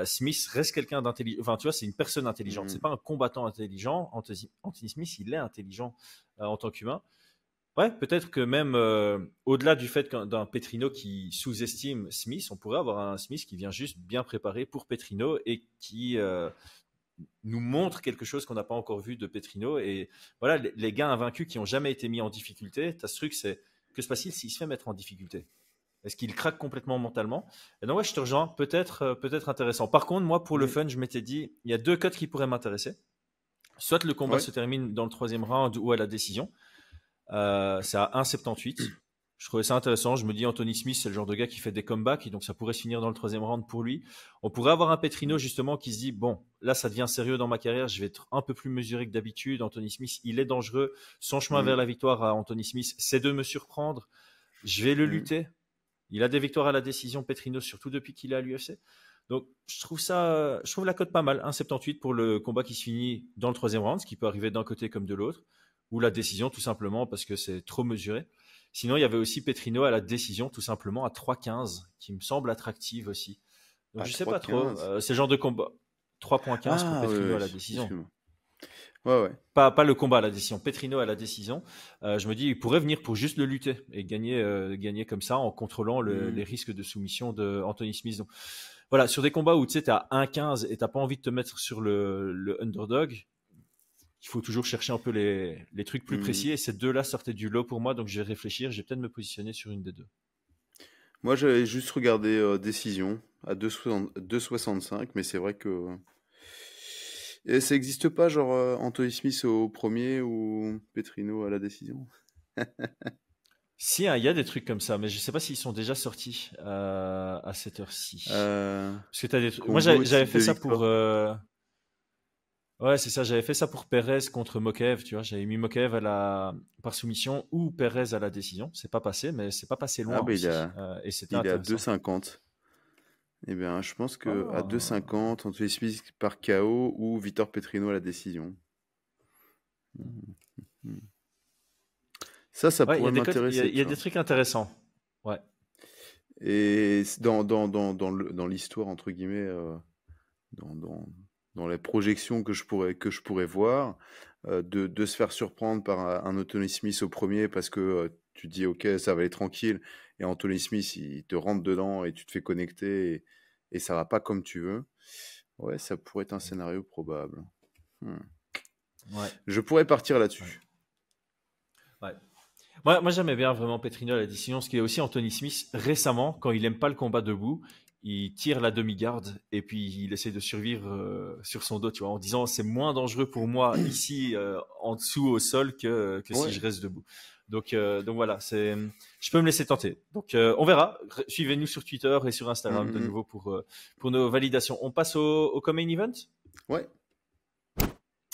Smith reste quelqu'un d'intelligent. Enfin, tu vois, c'est une personne intelligente. C'est pas un combattant intelligent. Anthony Smith, il est intelligent en tant qu'humain. Ouais, peut-être que même au-delà du fait d'un Petrino qui sous-estime Smith, on pourrait avoir un Smith qui vient juste bien préparé pour Petrino et qui nous montre quelque chose qu'on n'a pas encore vu de Petrino. Et voilà, les gars invaincus qui n'ont jamais été mis en difficulté, tu as ce truc, c'est que se passe-t-il s'il se fait mettre en difficulté? Est-ce qu'il craque complètement mentalement? Et donc, ouais, je te rejoins, peut-être intéressant. Par contre, moi, pour le fun, je m'étais dit, il y a deux codes qui pourraient m'intéresser. Soit le combat Ouais. se termine dans le troisième round ou à la décision. C'est à 1,78. Je trouvais ça intéressant. Je me dis, Anthony Smith, c'est le genre de gars qui fait des comebacks, donc ça pourrait se finir dans le troisième round pour lui. On pourrait avoir un Petrino, justement, qui se dit, bon, là, ça devient sérieux dans ma carrière, je vais être un peu plus mesuré que d'habitude. Anthony Smith, il est dangereux. Son chemin vers la victoire à Anthony Smith, c'est de me surprendre. Je vais le lutter. Il a des victoires à la décision, Petrino, surtout depuis qu'il est à l'UFC. Donc, je trouve la cote pas mal. 1,78 pour le combat qui se finit dans le troisième round, ce qui peut arriver d'un côté comme de l'autre, ou la décision, tout simplement, parce que c'est trop mesuré. Sinon, il y avait aussi Petrino à la décision, tout simplement, à 3,15, qui me semble attractive aussi. Donc, je sais pas trop. C'est le genre de combat. 3,15 pour Petrino à la décision. Ouais. Pas le combat à la décision, Petrino à la décision. Je me dis, il pourrait venir pour juste le lutter et gagner comme ça en contrôlant les risques de soumission de Anthony Smith. Donc, voilà, sur des combats où tu sais, tu as 1,15 et tu n'as pas envie de te mettre sur le underdog, il faut toujours chercher un peu les trucs plus précis. Et ces deux-là sortaient du lot pour moi, donc je vais réfléchir. Je vais peut-être me positionner sur une des deux. Moi, j'avais juste regardé décision à 2,65, mais c'est vrai que. Et ça n'existe pas, genre Anthony Smith au premier ou Petrino à la décision? Si, hein, il y a des trucs comme ça, mais je ne sais pas s'ils sont déjà sortis à cette heure-ci. Parce que t'as des trucs. Moi, j'avais fait ça pour. Ouais, c'est ça. J'avais fait ça pour Perez contre Mokaev. Tu vois, j'avais mis Mokaev par soumission ou Perez à la décision. C'est pas passé, mais c'est pas passé loin aussi. Et c'était il est à intéressant. 2,50. Eh bien, je pense que à 2,50, Anthony Smith par KO ou Vitor Petrino à la décision. Ça pourrait m'intéresser. Il y a des trucs intéressants. Ouais. Et dans l'histoire, entre guillemets, dans les projections que je pourrais voir, de se faire surprendre par un Anthony Smith au premier parce que tu dis ok, ça va aller tranquille, et Anthony Smith il te rentre dedans et tu te fais connecter et ça va pas comme tu veux. Ouais, ça pourrait être un scénario probable. Ouais. Je pourrais partir là-dessus. Ouais. Moi, j'aimais bien vraiment Petrino à la décision, ce qui est aussi Anthony Smith récemment, quand il aime pas le combat debout, il tire la demi-garde et puis il essaie de survivre sur son dos, tu vois, en disant c'est moins dangereux pour moi ici en dessous au sol que si je reste debout. Donc voilà, je peux me laisser tenter. Donc on verra. Suivez-nous sur Twitter et sur Instagram de nouveau pour nos validations. On passe au co-main event. Ouais.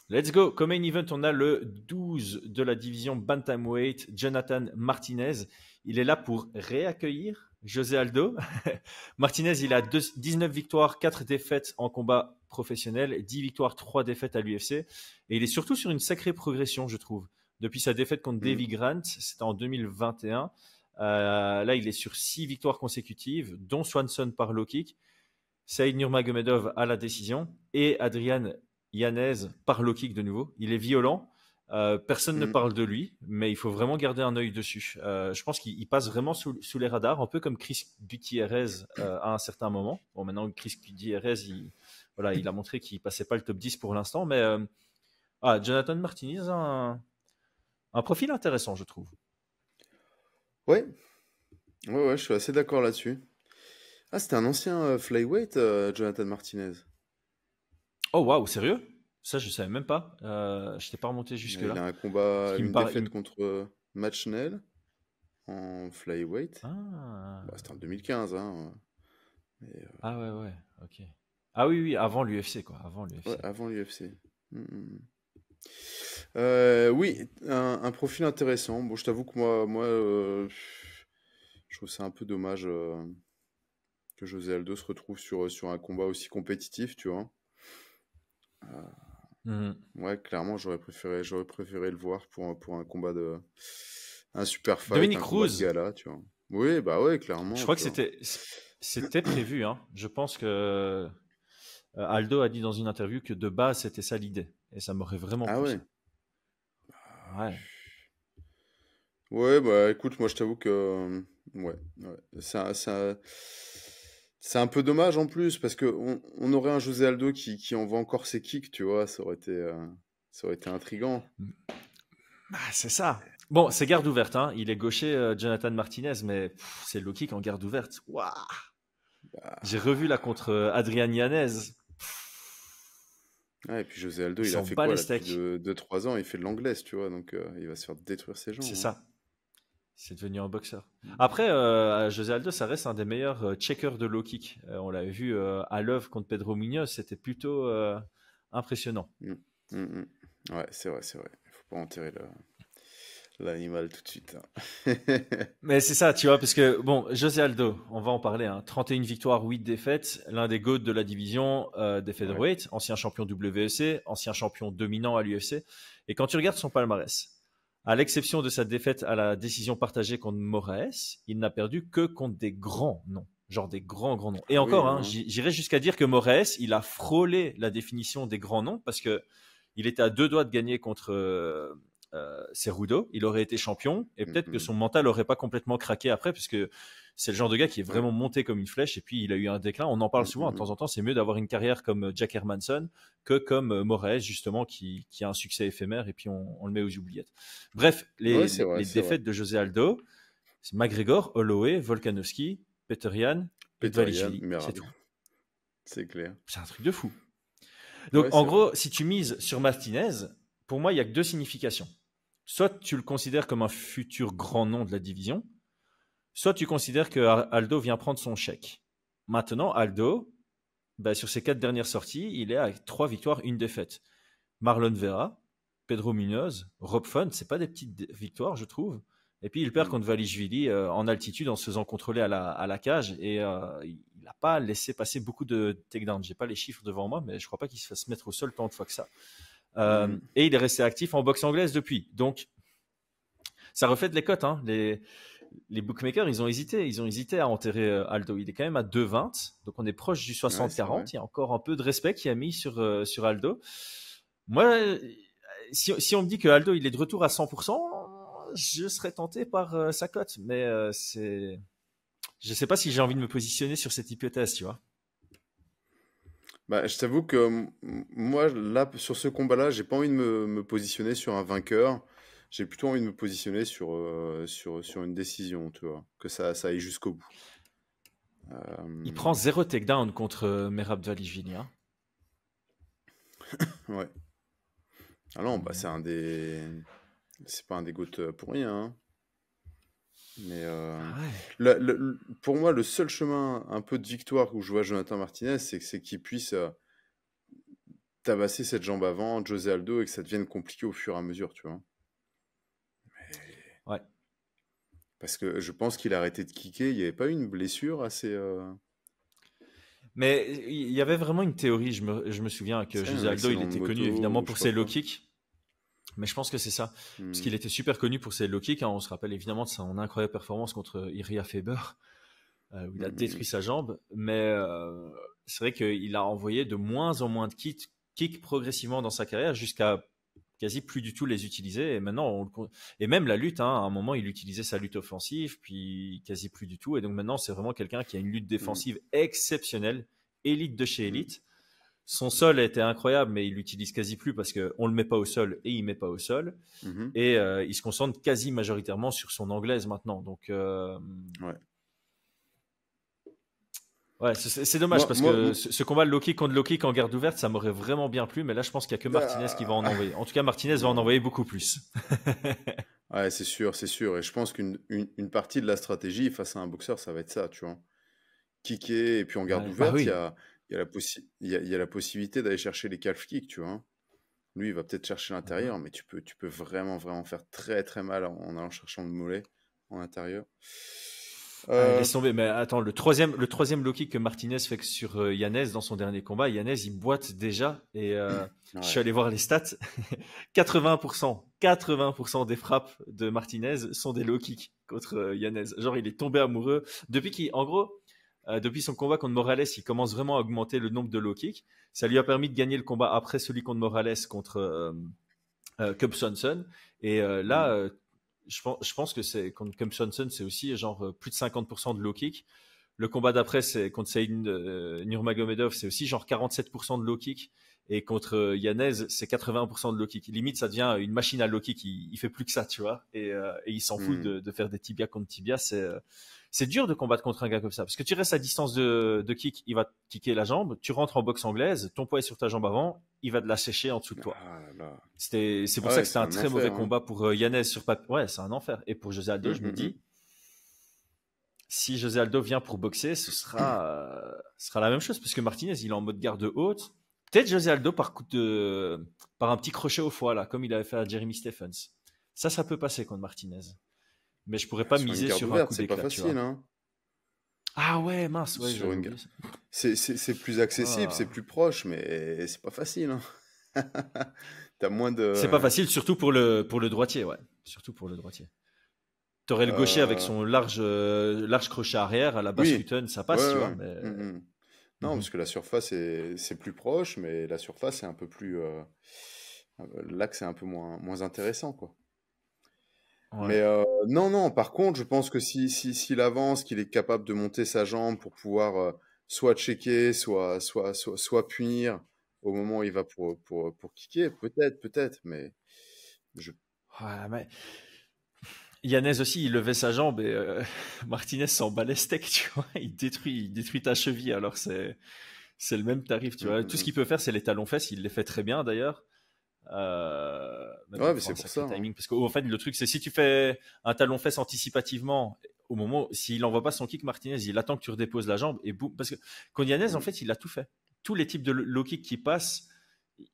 Let's go. Comme event, on a le 12 de la division Bantamweight, Jonathan Martinez. Il est là pour réaccueillir José Aldo. Martinez, il a 19 victoires, 4 défaites en combat professionnel, 10 victoires, 3 défaites à l'UFC. Et il est surtout sur une sacrée progression, je trouve. Depuis sa défaite contre Davy Grant, c'était en 2021. Là, il est sur 6 victoires consécutives, dont Swanson par low kick, Saïd Nurmagomedov à la décision et Adrian Yanez par low kick de nouveau. Il est violent. Personne ne parle de lui, mais il faut vraiment garder un œil dessus. Je pense qu'il passe vraiment sous les radars, un peu comme Chris Gutiérrez à un certain moment. Bon, maintenant, Chris Gutiérrez, il a montré qu'il passait pas le top 10 pour l'instant, mais Jonathan Martinez a un profil intéressant, je trouve. Ouais, je suis assez d'accord là-dessus. Ah, c'était un ancien flyweight, Jonathan Martinez. Oh waouh, sérieux? Ça, je savais même pas. Je t'ai pas remonté jusque-là. Il a un combat, une défaite contre Matt Schnell en flyweight. C'était en 2015. Hein. Mais, Ah ouais, ok. Ah oui, avant l'UFC, quoi. Avant l'UFC. Ouais, avant l'UFC. Oui, un profil intéressant. Bon, je t'avoue que moi je trouve ça un peu dommage que José Aldo se retrouve sur un combat aussi compétitif, tu vois. Ouais, clairement, j'aurais préféré le voir pour un combat un super fight, Dominique un Cruz. combat de gala, tu vois. Oui, bah ouais, clairement. Je crois que c'était prévu, hein. Je pense que Aldo a dit dans une interview que de base c'était ça l'idée, et ça m'aurait vraiment plu. Ouais. Ouais, bah écoute, moi je t'avoue que ouais. C'est un peu dommage en plus parce que on aurait un José Aldo qui envoie encore ses kicks, tu vois, ça aurait été intriguant. C'est ça. Bon, c'est garde ouverte, hein. Il est gaucher, Jonathan Martinez, mais c'est low kick en garde ouverte. Waouh. J'ai revu là contre Adrian Yanez. Et puis José Aldo, il a fait quoi là, depuis 2-3 ans, il fait de l'anglaise, tu vois, donc il va se faire détruire ses jambes. C'est ça. C'est devenu un boxeur. Après, José Aldo, ça reste un des meilleurs checkers de low kick. On l'avait vu à l'œuvre contre Pedro Munoz, c'était plutôt impressionnant. Ouais, c'est vrai. Il faut pas enterrer l'animal tout de suite. Hein. Mais c'est ça, tu vois, parce que, bon, José Aldo, on va en parler, hein, 31 victoires, 8 défaites, l'un des GOAT de la division des featherweight, ancien champion WEC, ancien champion dominant à l'UFC. Et quand tu regardes son palmarès, à l'exception de sa défaite à la décision partagée contre Moraes, il n'a perdu que contre des grands noms. Genre des grands noms. Et encore, j'irais jusqu'à dire que Moraes, il a frôlé la définition des grands noms parce que il était à 2 doigts de gagner contre Cerudo. Il aurait été champion et peut-être que son mental n'aurait pas complètement craqué après parce que c'est le genre de gars qui est vraiment monté comme une flèche et puis il a eu un déclin. On en parle souvent, de temps en temps, c'est mieux d'avoir une carrière comme Jack Hermanson que comme Moraes, justement, qui a un succès éphémère et puis on le met aux oubliettes. Bref, les défaites de José Aldo, c'est McGregor, Holloway, Volkanovski, Petr Yan, Dvalishvili. C'est tout. C'est clair. C'est un truc de fou. Donc, en gros, si tu mises sur Martinez, pour moi, il n'y a que 2 significations. Soit tu le considères comme un futur grand nom de la division, soit tu considères que Aldo vient prendre son chèque. Maintenant, Aldo, sur ses 4 dernières sorties, il est à 3 victoires, 1 défaite. Marlon Vera, Pedro Munoz, Rob Font, c'est pas des petites victoires, je trouve. Et puis il perd contre Dvalishvili en altitude en se faisant contrôler à la cage et il n'a pas laissé passer beaucoup de takedowns. J'ai pas les chiffres devant moi, mais je crois pas qu'il se fasse mettre au sol tant de fois que ça. Et il est resté actif en boxe anglaise depuis. Donc, ça reflète les cotes. Hein. Les bookmakers, ils ont hésité à enterrer Aldo. Il est quand même à 2,20. Donc, on est proche du 60-40. Il y a encore un peu de respect qui a mis sur Aldo. Moi, si on me dit que Aldo, il est de retour à 100%, je serais tenté par sa cote. Mais je sais pas si j'ai envie de me positionner sur cette hypothèse, tu vois. Je t'avoue que moi, là, sur ce combat-là, j'ai pas envie de me positionner sur un vainqueur. J'ai plutôt envie de me positionner sur une décision, tu vois, que ça aille jusqu'au bout. Il prend 0 takedown contre Merab Dvalishvili. Hein. Ouais. Ah non, bah, c'est pas un des GOAT pour rien. Hein. Mais pour moi, le seul chemin un peu de victoire où je vois Jonathan Martinez, c'est qu'il puisse tabasser cette jambe avant José Aldo et que ça devienne compliqué au fur et à mesure, tu vois. Ouais. Parce que je pense qu'il a arrêté de kicker. Il n'y avait pas eu une blessure assez. Mais il y avait vraiment une théorie. Je me souviens que José Aldo, il était connu évidemment pour ses low kicks. Mais je pense que c'est ça. Parce qu'il était super connu pour ses low kicks. Hein. On se rappelle évidemment de son incroyable performance contre Iria Faber, où il a détruit sa jambe. Mais c'est vrai qu'il a envoyé de moins en moins de kicks progressivement dans sa carrière jusqu'à quasi plus du tout les utiliser. Et maintenant, et même la lutte, hein, à un moment, il utilisait sa lutte offensive, puis quasi plus du tout. Et donc maintenant, c'est vraiment quelqu'un qui a une lutte défensive exceptionnelle, élite de chez élite. Son sol était incroyable, mais il l'utilise quasi plus parce qu'on le met pas au sol et il met pas au sol. Et il se concentre quasi majoritairement sur son anglaise maintenant. Donc, ouais, c'est dommage parce que ce combat low kick contre low kick en garde ouverte, ça m'aurait vraiment bien plu. Mais là, je pense qu'il n'y a que Martinez qui va en envoyer. En tout cas, Martinez va en envoyer beaucoup plus. Ouais, c'est sûr. Et je pense qu'une partie de la stratégie face à un boxeur, ça va être ça, tu vois. Kicker et puis en garde ouverte, il y a la possibilité d'aller chercher les calf kicks, tu vois. Lui, il va peut-être chercher l'intérieur, mais tu peux vraiment, vraiment faire très, très mal en allant chercher le mollet en intérieur. Laisse tomber, mais attends, le troisième low kick que Martinez fait sur Yanez dans son dernier combat, Yanez, il boite déjà, et je suis allé voir les stats, 80% des frappes de Martinez sont des low kicks contre Yanez. Genre, il est tombé amoureux, depuis son combat contre Morales, il commence vraiment à augmenter le nombre de low kicks. Ça lui a permis de gagner le combat après celui contre Morales contre Cub Swanson, et là... Je pense que c'est contre Cub Swanson, c'est aussi genre plus de 50% de low kick. Le combat d'après, c'est contre Saïd Nurmagomedov, c'est aussi genre 47% de low kick. Et contre Yanez, c'est 80% de low kick. Limite, ça devient une machine à low kick. Il fait plus que ça, tu vois. Et il s'en fout de faire des tibias contre tibias. C'est dur de combattre contre un gars comme ça. Parce que tu restes à distance de kick, il va te kicker la jambe. Tu rentres en boxe anglaise, ton poids est sur ta jambe avant, il va te la sécher en dessous de toi. C'est pour ça que c'était un très mauvais combat pour Yanez sur papier. Ouais, c'est un enfer. Et pour José Aldo, je me dis, si José Aldo vient pour boxer, ce sera la même chose. Parce que Martinez, il est en mode garde haute. Peut-être José Aldo par un petit crochet au foie, là, comme il avait fait à Jeremy Stephens. Ça peut passer contre Martinez. Mais je pourrais pas miser sur un coup d'éclat. C'est pas facile, hein. Ah ouais, mince. Ouais, c'est plus accessible, c'est plus proche, mais c'est pas facile. Hein. T'as moins de... C'est pas facile, surtout pour le droitier, ouais. Surtout pour le droitier. T'aurais le gaucher avec son large crochet arrière à la basse Hutton, ça passe, tu vois. Mais... Non, parce que la surface, c'est plus proche, mais la surface est un peu plus... L'axe est un peu moins intéressant, quoi. Ouais. Mais non, par contre, je pense que s'il avance, qu'il est capable de monter sa jambe pour pouvoir soit checker, soit punir au moment où il va pour kicker, peut-être, mais... Ouais, mais... Yanez aussi, il levait sa jambe et Martinez s'en bat les steaks, tu vois. Il détruit ta cheville, alors c'est le même tarif, tu vois. Tout ce qu'il peut faire, c'est les talons-fesses, il les fait très bien d'ailleurs. Ouais, mais c'est pour ça. Timing, parce qu'en fait, le truc, c'est si tu fais un talon-fesse anticipativement, au moment, s'il n'envoie pas son kick, Martinez, il attend que tu redéposes la jambe et boum. Parce que Yanez, en fait, il a tout fait. Tous les types de low kick qui passent,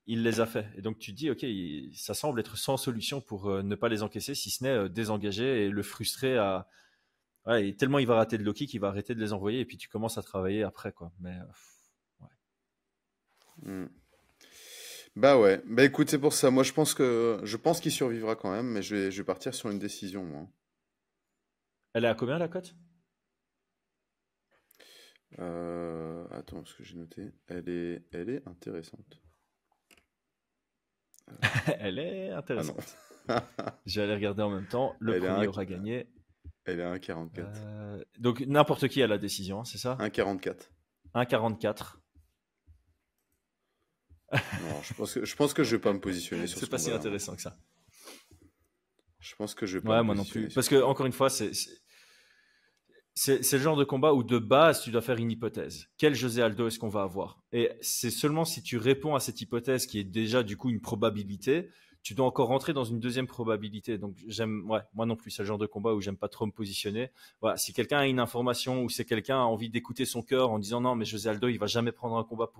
il les a fait. Et donc, tu te dis, OK, ça semble être sans solution pour ne pas les encaisser, si ce n'est désengager et le frustrer à. Ouais, et tellement il va rater de low kick, il va arrêter de les envoyer et puis tu commences à travailler après, quoi. Mais, ouais. Bah ouais, bah écoute, c'est pour ça. Moi, je pense qu'il survivra quand même, mais je vais partir sur une décision, moi. Elle est à combien la cote? Attends, ce que j'ai noté, elle est intéressante. Elle est intéressante. Je vais aller regarder en même temps. Le premier aura gagné. Elle est à 1,44. Donc n'importe qui a la décision, c'est ça? 1,44. 1,44. Non, je pense que je vais pas me positionner sur ce C'est pas si intéressant que ça. Je pense que je vais pas me moi non plus. Parce que, encore une fois, c'est le genre de combat où de base, tu dois faire une hypothèse. Quel José Aldo est-ce qu'on va avoir? Et c'est seulement si tu réponds à cette hypothèse qui est déjà du coup une probabilité, tu dois encore rentrer dans une deuxième probabilité. Donc moi non plus, c'est le genre de combat où j'aime pas trop me positionner. Voilà, si quelqu'un a une information ou si quelqu'un a envie d'écouter son cœur en disant non, mais José Aldo, il va jamais prendre un combat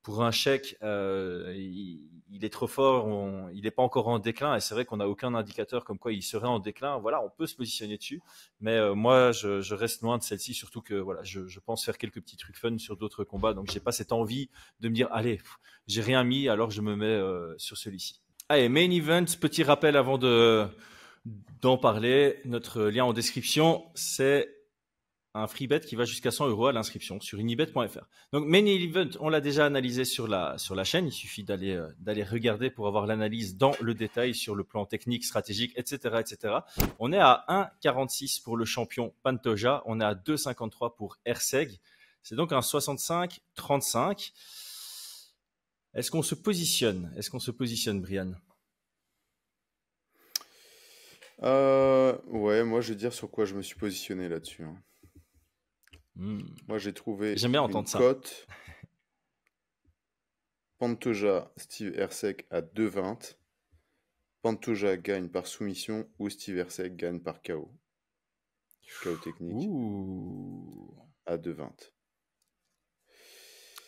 pour un chèque, il est trop fort, il n'est pas encore en déclin, et c'est vrai qu'on n'a aucun indicateur comme quoi il serait en déclin. Voilà, on peut se positionner dessus, mais moi, je reste loin de celle-ci, surtout que voilà, je pense faire quelques petits trucs fun sur d'autres combats, donc j'ai pas cette envie de me dire, allez, j'ai rien mis, alors je me mets sur celui-ci. Allez, main event, petit rappel avant d'en parler, notre lien en description, c'est un free bet qui va jusqu'à 100 € à l'inscription sur unibet.fr. Donc, main event, on l'a déjà analysé sur la chaîne. Il suffit d'aller regarder pour avoir l'analyse dans le détail sur le plan technique, stratégique, etc., etc. On est à 1,46 pour le champion Pantoja. On est à 2,53 pour Erceg. C'est donc un 65-35. Est-ce qu'on se positionne, Brian? Ouais, moi, je vais dire sur quoi je me suis positionné là-dessus. Moi, j'ai trouvé J'aime bien entendre une cote. Pantoja, Steve Erceg à 2,20. Pantoja gagne par soumission ou Steve Erceg gagne par KO. KO technique. Ouh. À 2,20.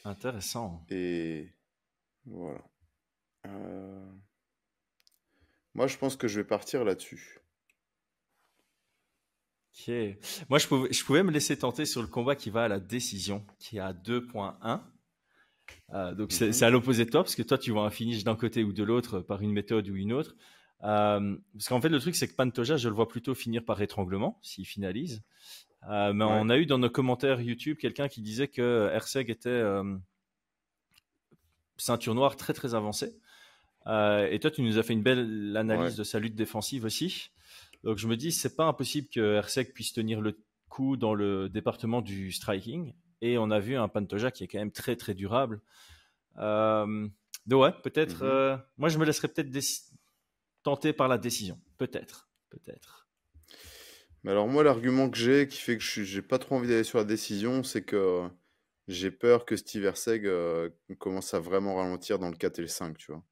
Intéressant. Et voilà. Moi, je pense que je vais partir là-dessus. Ok. Moi, je pouvais me laisser tenter sur le combat qui va à la décision, qui est à 2,1. Donc, c'est à l'opposé de toi, parce que toi, tu vois un finish d'un côté ou de l'autre par une méthode ou une autre. Parce qu'en fait, le truc, c'est que Pantoja, je le vois plutôt finir par étranglement, s'il finalise. Mais on a eu dans nos commentaires YouTube quelqu'un qui disait que Erceg était ceinture noire très, très avancée. Et toi, tu nous as fait une belle analyse de sa lutte défensive aussi. Donc, je me dis, c'est pas impossible que Erceg puisse tenir le coup dans le département du striking. Et on a vu un Pantoja qui est quand même très, très durable. Donc, ouais, peut-être. Moi, je me laisserais peut-être tenter par la décision. Peut-être. Mais alors, moi, l'argument que j'ai qui fait que j'ai pas trop envie d'aller sur la décision, c'est que j'ai peur que Steve Erceg commence à vraiment ralentir dans le 4 et le 5, tu vois.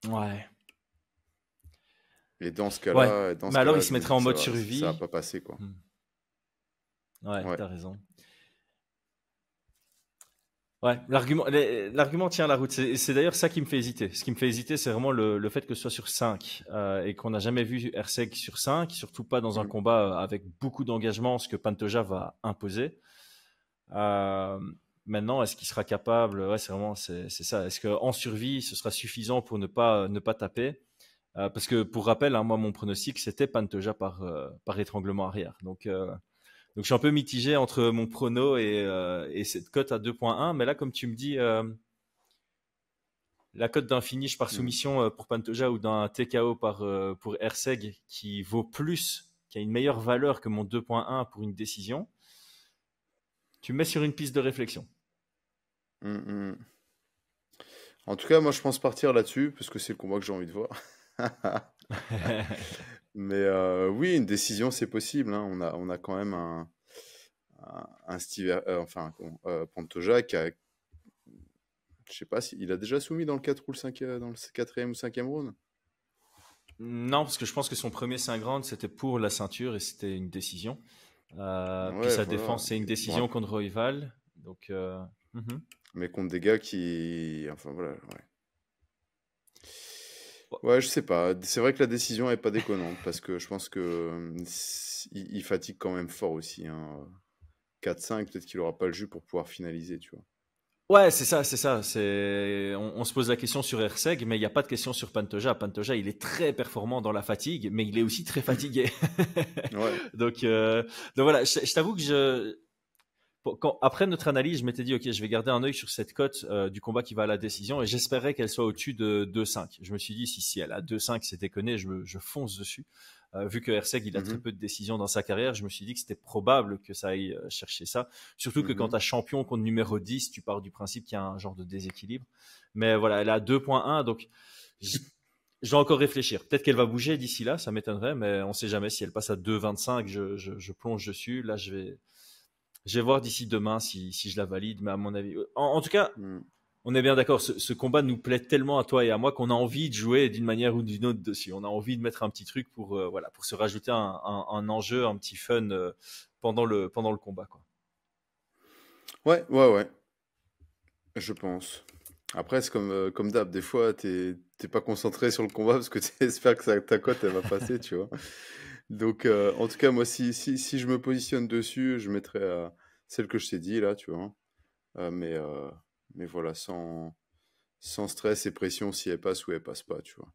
Ouais. Et dans ce cas-là, mais alors il se mettrait en mode survie. Ça va pas passer, quoi. Ouais, t'as raison. Ouais, l'argument tient la route. C'est d'ailleurs ça qui me fait hésiter. Ce qui me fait hésiter, c'est vraiment le fait que ce soit sur 5 et qu'on n'a jamais vu Erceg sur 5, surtout pas dans un combat avec beaucoup d'engagement, ce que Pantoja va imposer. Maintenant, est-ce qu'il sera capable? Ouais, c'est ça. Est-ce qu'en survie, ce sera suffisant pour ne pas taper? Parce que pour rappel, hein, moi mon pronostic c'était Pantoja par étranglement arrière. Donc je suis un peu mitigé entre mon prono et cette cote à 2,1. Mais là, comme tu me dis, la cote d'un finish par soumission pour Pantoja ou d'un TKO pour Erceg qui vaut plus, qui a une meilleure valeur que mon 2,1 pour une décision, tu me mets sur une piste de réflexion. En tout cas, moi je pense partir là-dessus parce que c'est le combat que j'ai envie de voir. Mais oui, une décision c'est possible, hein. On a quand même un Steve, Pantoja qui a, je sais pas s'il a déjà soumis dans le 4 ou le 5, dans le 4e ou 5e round. Non, parce que je pense que son premier 5 rounds c'était pour la ceinture et c'était une décision. Puis sa défense c'est une décision contre Royval. Donc mais contre des gars qui, enfin voilà, ouais, je sais pas. C'est vrai que la décision est pas déconnante parce que je pense que il fatigue quand même fort aussi, hein. 4-5, peut-être qu'il aura pas le jus pour pouvoir finaliser, tu vois. Ouais, c'est ça. On se pose la question sur Erceg, mais il n'y a pas de question sur Pantoja. Pantoja, il est très performant dans la fatigue, mais il est aussi très fatigué. Donc voilà, je t'avoue que après notre analyse, je m'étais dit, ok, je vais garder un œil sur cette cote du combat qui va à la décision et j'espérais qu'elle soit au-dessus de 2,5. Je me suis dit, si elle a 2,5, c'est déconné, je fonce dessus. Vu que Erceg, il a très peu de décisions dans sa carrière, je me suis dit que c'était probable que ça aille chercher ça. Surtout que quand tu as champion contre numéro 10, tu pars du principe qu'il y a un genre de déséquilibre. Mais voilà, elle est à 2,1, donc je vais encore réfléchir. Peut-être qu'elle va bouger d'ici là, ça m'étonnerait, mais on sait jamais. Si elle passe à 2,25, je plonge dessus. Là, je vais voir d'ici demain si je la valide. Mais à mon avis, en tout cas, on est bien d'accord. Ce combat nous plaît tellement à toi et à moi qu'on a envie de jouer d'une manière ou d'une autre dessus. On a envie de mettre un petit truc pour se rajouter un enjeu, un petit fun pendant le combat, quoi. Ouais. Je pense. Après, c'est comme d'hab. Des fois, t'es pas concentré sur le combat parce que tu espères que ta cote, elle va passer, tu vois. Donc, en tout cas, moi, si je me positionne dessus, je mettrais celle que je t'ai dit, là, tu vois. Mais voilà, sans stress et pression si elle passe ou elle passe pas, tu vois.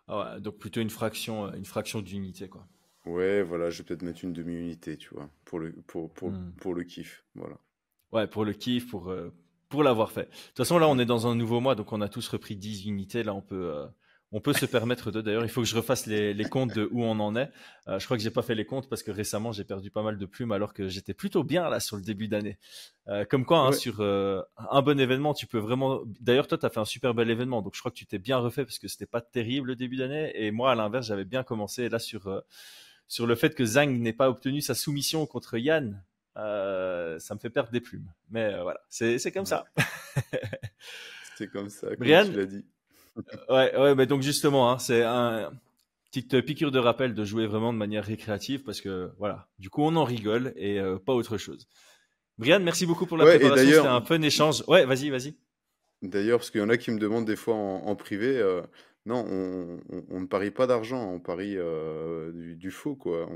Ah ouais, donc plutôt une fraction d'unité, quoi. Ouais, voilà, je vais peut-être mettre une demi-unité, tu vois, pour le kiff, voilà. Ouais, pour le kiff, pour l'avoir fait. De toute façon, là, on est dans un nouveau mois, donc on a tous repris 10 unités. Là, on peut se permettre de. D'ailleurs, il faut que je refasse les comptes de où on en est. Je crois que j'ai pas fait les comptes parce que récemment, j'ai perdu pas mal de plumes alors que j'étais plutôt bien là sur le début d'année. Comme quoi, hein, Ouais. sur un bon événement, tu peux vraiment. D'ailleurs, toi, tu as fait un super bel événement, donc je crois que tu t'es bien refait parce que c'était pas terrible le début d'année. Et moi, à l'inverse, j'avais bien commencé là sur le fait que Zhang n'ait pas obtenu sa soumission contre Yann. Ça me fait perdre des plumes. Mais voilà, c'est comme ça. C'est comme ça, comme Brian, tu l'as dit. ouais, mais donc justement, hein, c'est un petite piqûre de rappel de jouer vraiment de manière récréative parce que voilà, du coup on en rigole et pas autre chose. Brian, merci beaucoup pour la Ouais, et préparation, c'était d'ailleurs, un fun échange. Ouais, vas-y. parce qu'il y en a qui me demandent des fois en privé, non, on ne parie pas d'argent, on parie du faux, quoi.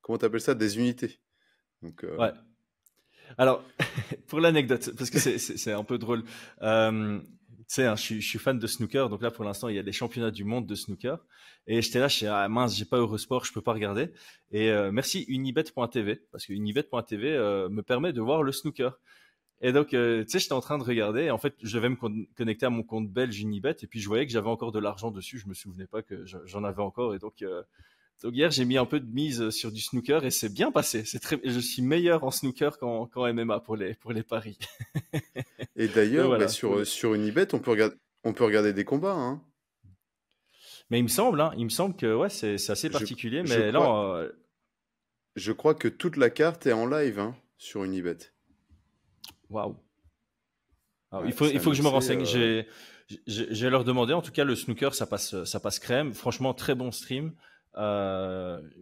Comment t'appelles ça? Des unités. Donc, Ouais. Alors, pour l'anecdote, parce que c'est un peu drôle. Tu sais, hein, je suis fan de snooker, donc là pour l'instant il y a des championnats du monde de snooker, et j'étais là, ah mince, j'ai pas Eurosport, je peux pas regarder. Et merci Unibet.tv, parce que Unibet.tv me permet de voir le snooker. Et donc, tu sais, j'étais en train de regarder, et en fait, je devais me connecter à mon compte belge Unibet, et puis je voyais que j'avais encore de l'argent dessus, je me souvenais pas que j'en avais encore, et donc hier, j'ai mis un peu de mise sur du snooker et c'est bien passé. Je suis meilleur en snooker qu'en MMA pour les paris. et Donc d'ailleurs, bah, voilà. sur Unibet, on peut regarder des combats, hein. Mais il me semble que ouais, c'est assez Je, particulier. je Mais crois, là, je crois que toute la carte est en live, hein, sur Unibet. waouh. Alors, Ouais, il c'est faut que je me annoncé. renseigne. Je vais leur demander. En tout cas, le snooker, ça passe crème. Franchement, très bon stream.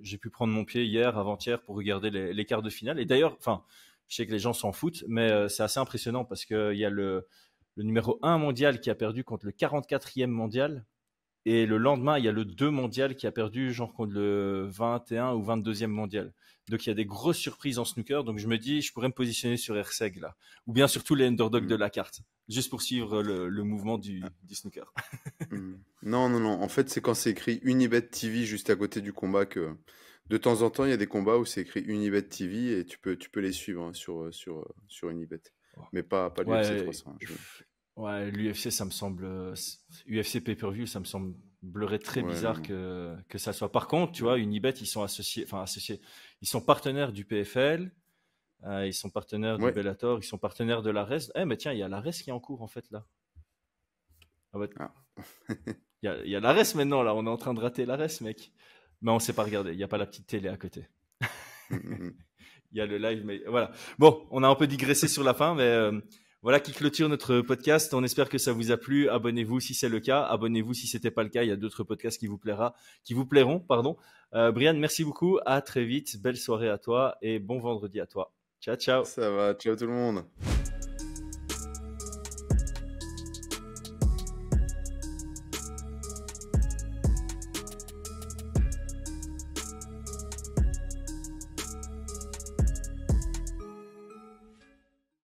J'ai pu prendre mon pied hier, avant-hier, pour regarder les quarts de finale. Et d'ailleurs, enfin, je sais que les gens s'en foutent, mais c'est assez impressionnant parce qu'il y a le numéro 1 mondial qui a perdu contre le 44e mondial. Et le lendemain, il y a le 2 mondial qui a perdu, genre contre le 21 ou 22e mondial. Donc il y a des grosses surprises en snooker. Donc je me dis, je pourrais me positionner sur RSEG là. Ou bien surtout les underdogs de Mm. la carte. Juste pour suivre le mouvement du snooker. Non. En fait, c'est quand c'est écrit Unibet TV juste à côté du combat que de temps en temps, il y a des combats où c'est écrit Unibet TV et tu peux les suivre, hein, sur Unibet. Mais pas l'UFC Ouais, 300. ouais, l'UFC, ça me semble. UFC pay-per-view, ça me semble bleurer très Ouais, bizarre non. que ça soit. Par contre, tu vois, Unibet, ils sont associés. Ils sont partenaires du PFL, ils sont partenaires du Ouais. Bellator, ils sont partenaires de l'Ares. Eh, mais tiens, il y a l'Ares qui est en cours, en fait, là. Ah ouais, Ah. il y a l'Ares maintenant, là. On est en train de rater l'Ares, mec. Mais on ne sait pas regarder. Il n'y a pas la petite télé à côté. Mm, mm, mm. Il y a le live, mais voilà. Bon, on a un peu digressé sur la fin, mais voilà qui clôture notre podcast. On espère que ça vous a plu. Abonnez-vous si c'est le cas. Abonnez-vous si c'était pas le cas. Il y a d'autres podcasts qui vous plairont, pardon. Brian, merci beaucoup. À très vite. Belle soirée à toi et bon vendredi à toi. Ciao, ciao. Ça va, ciao tout le monde.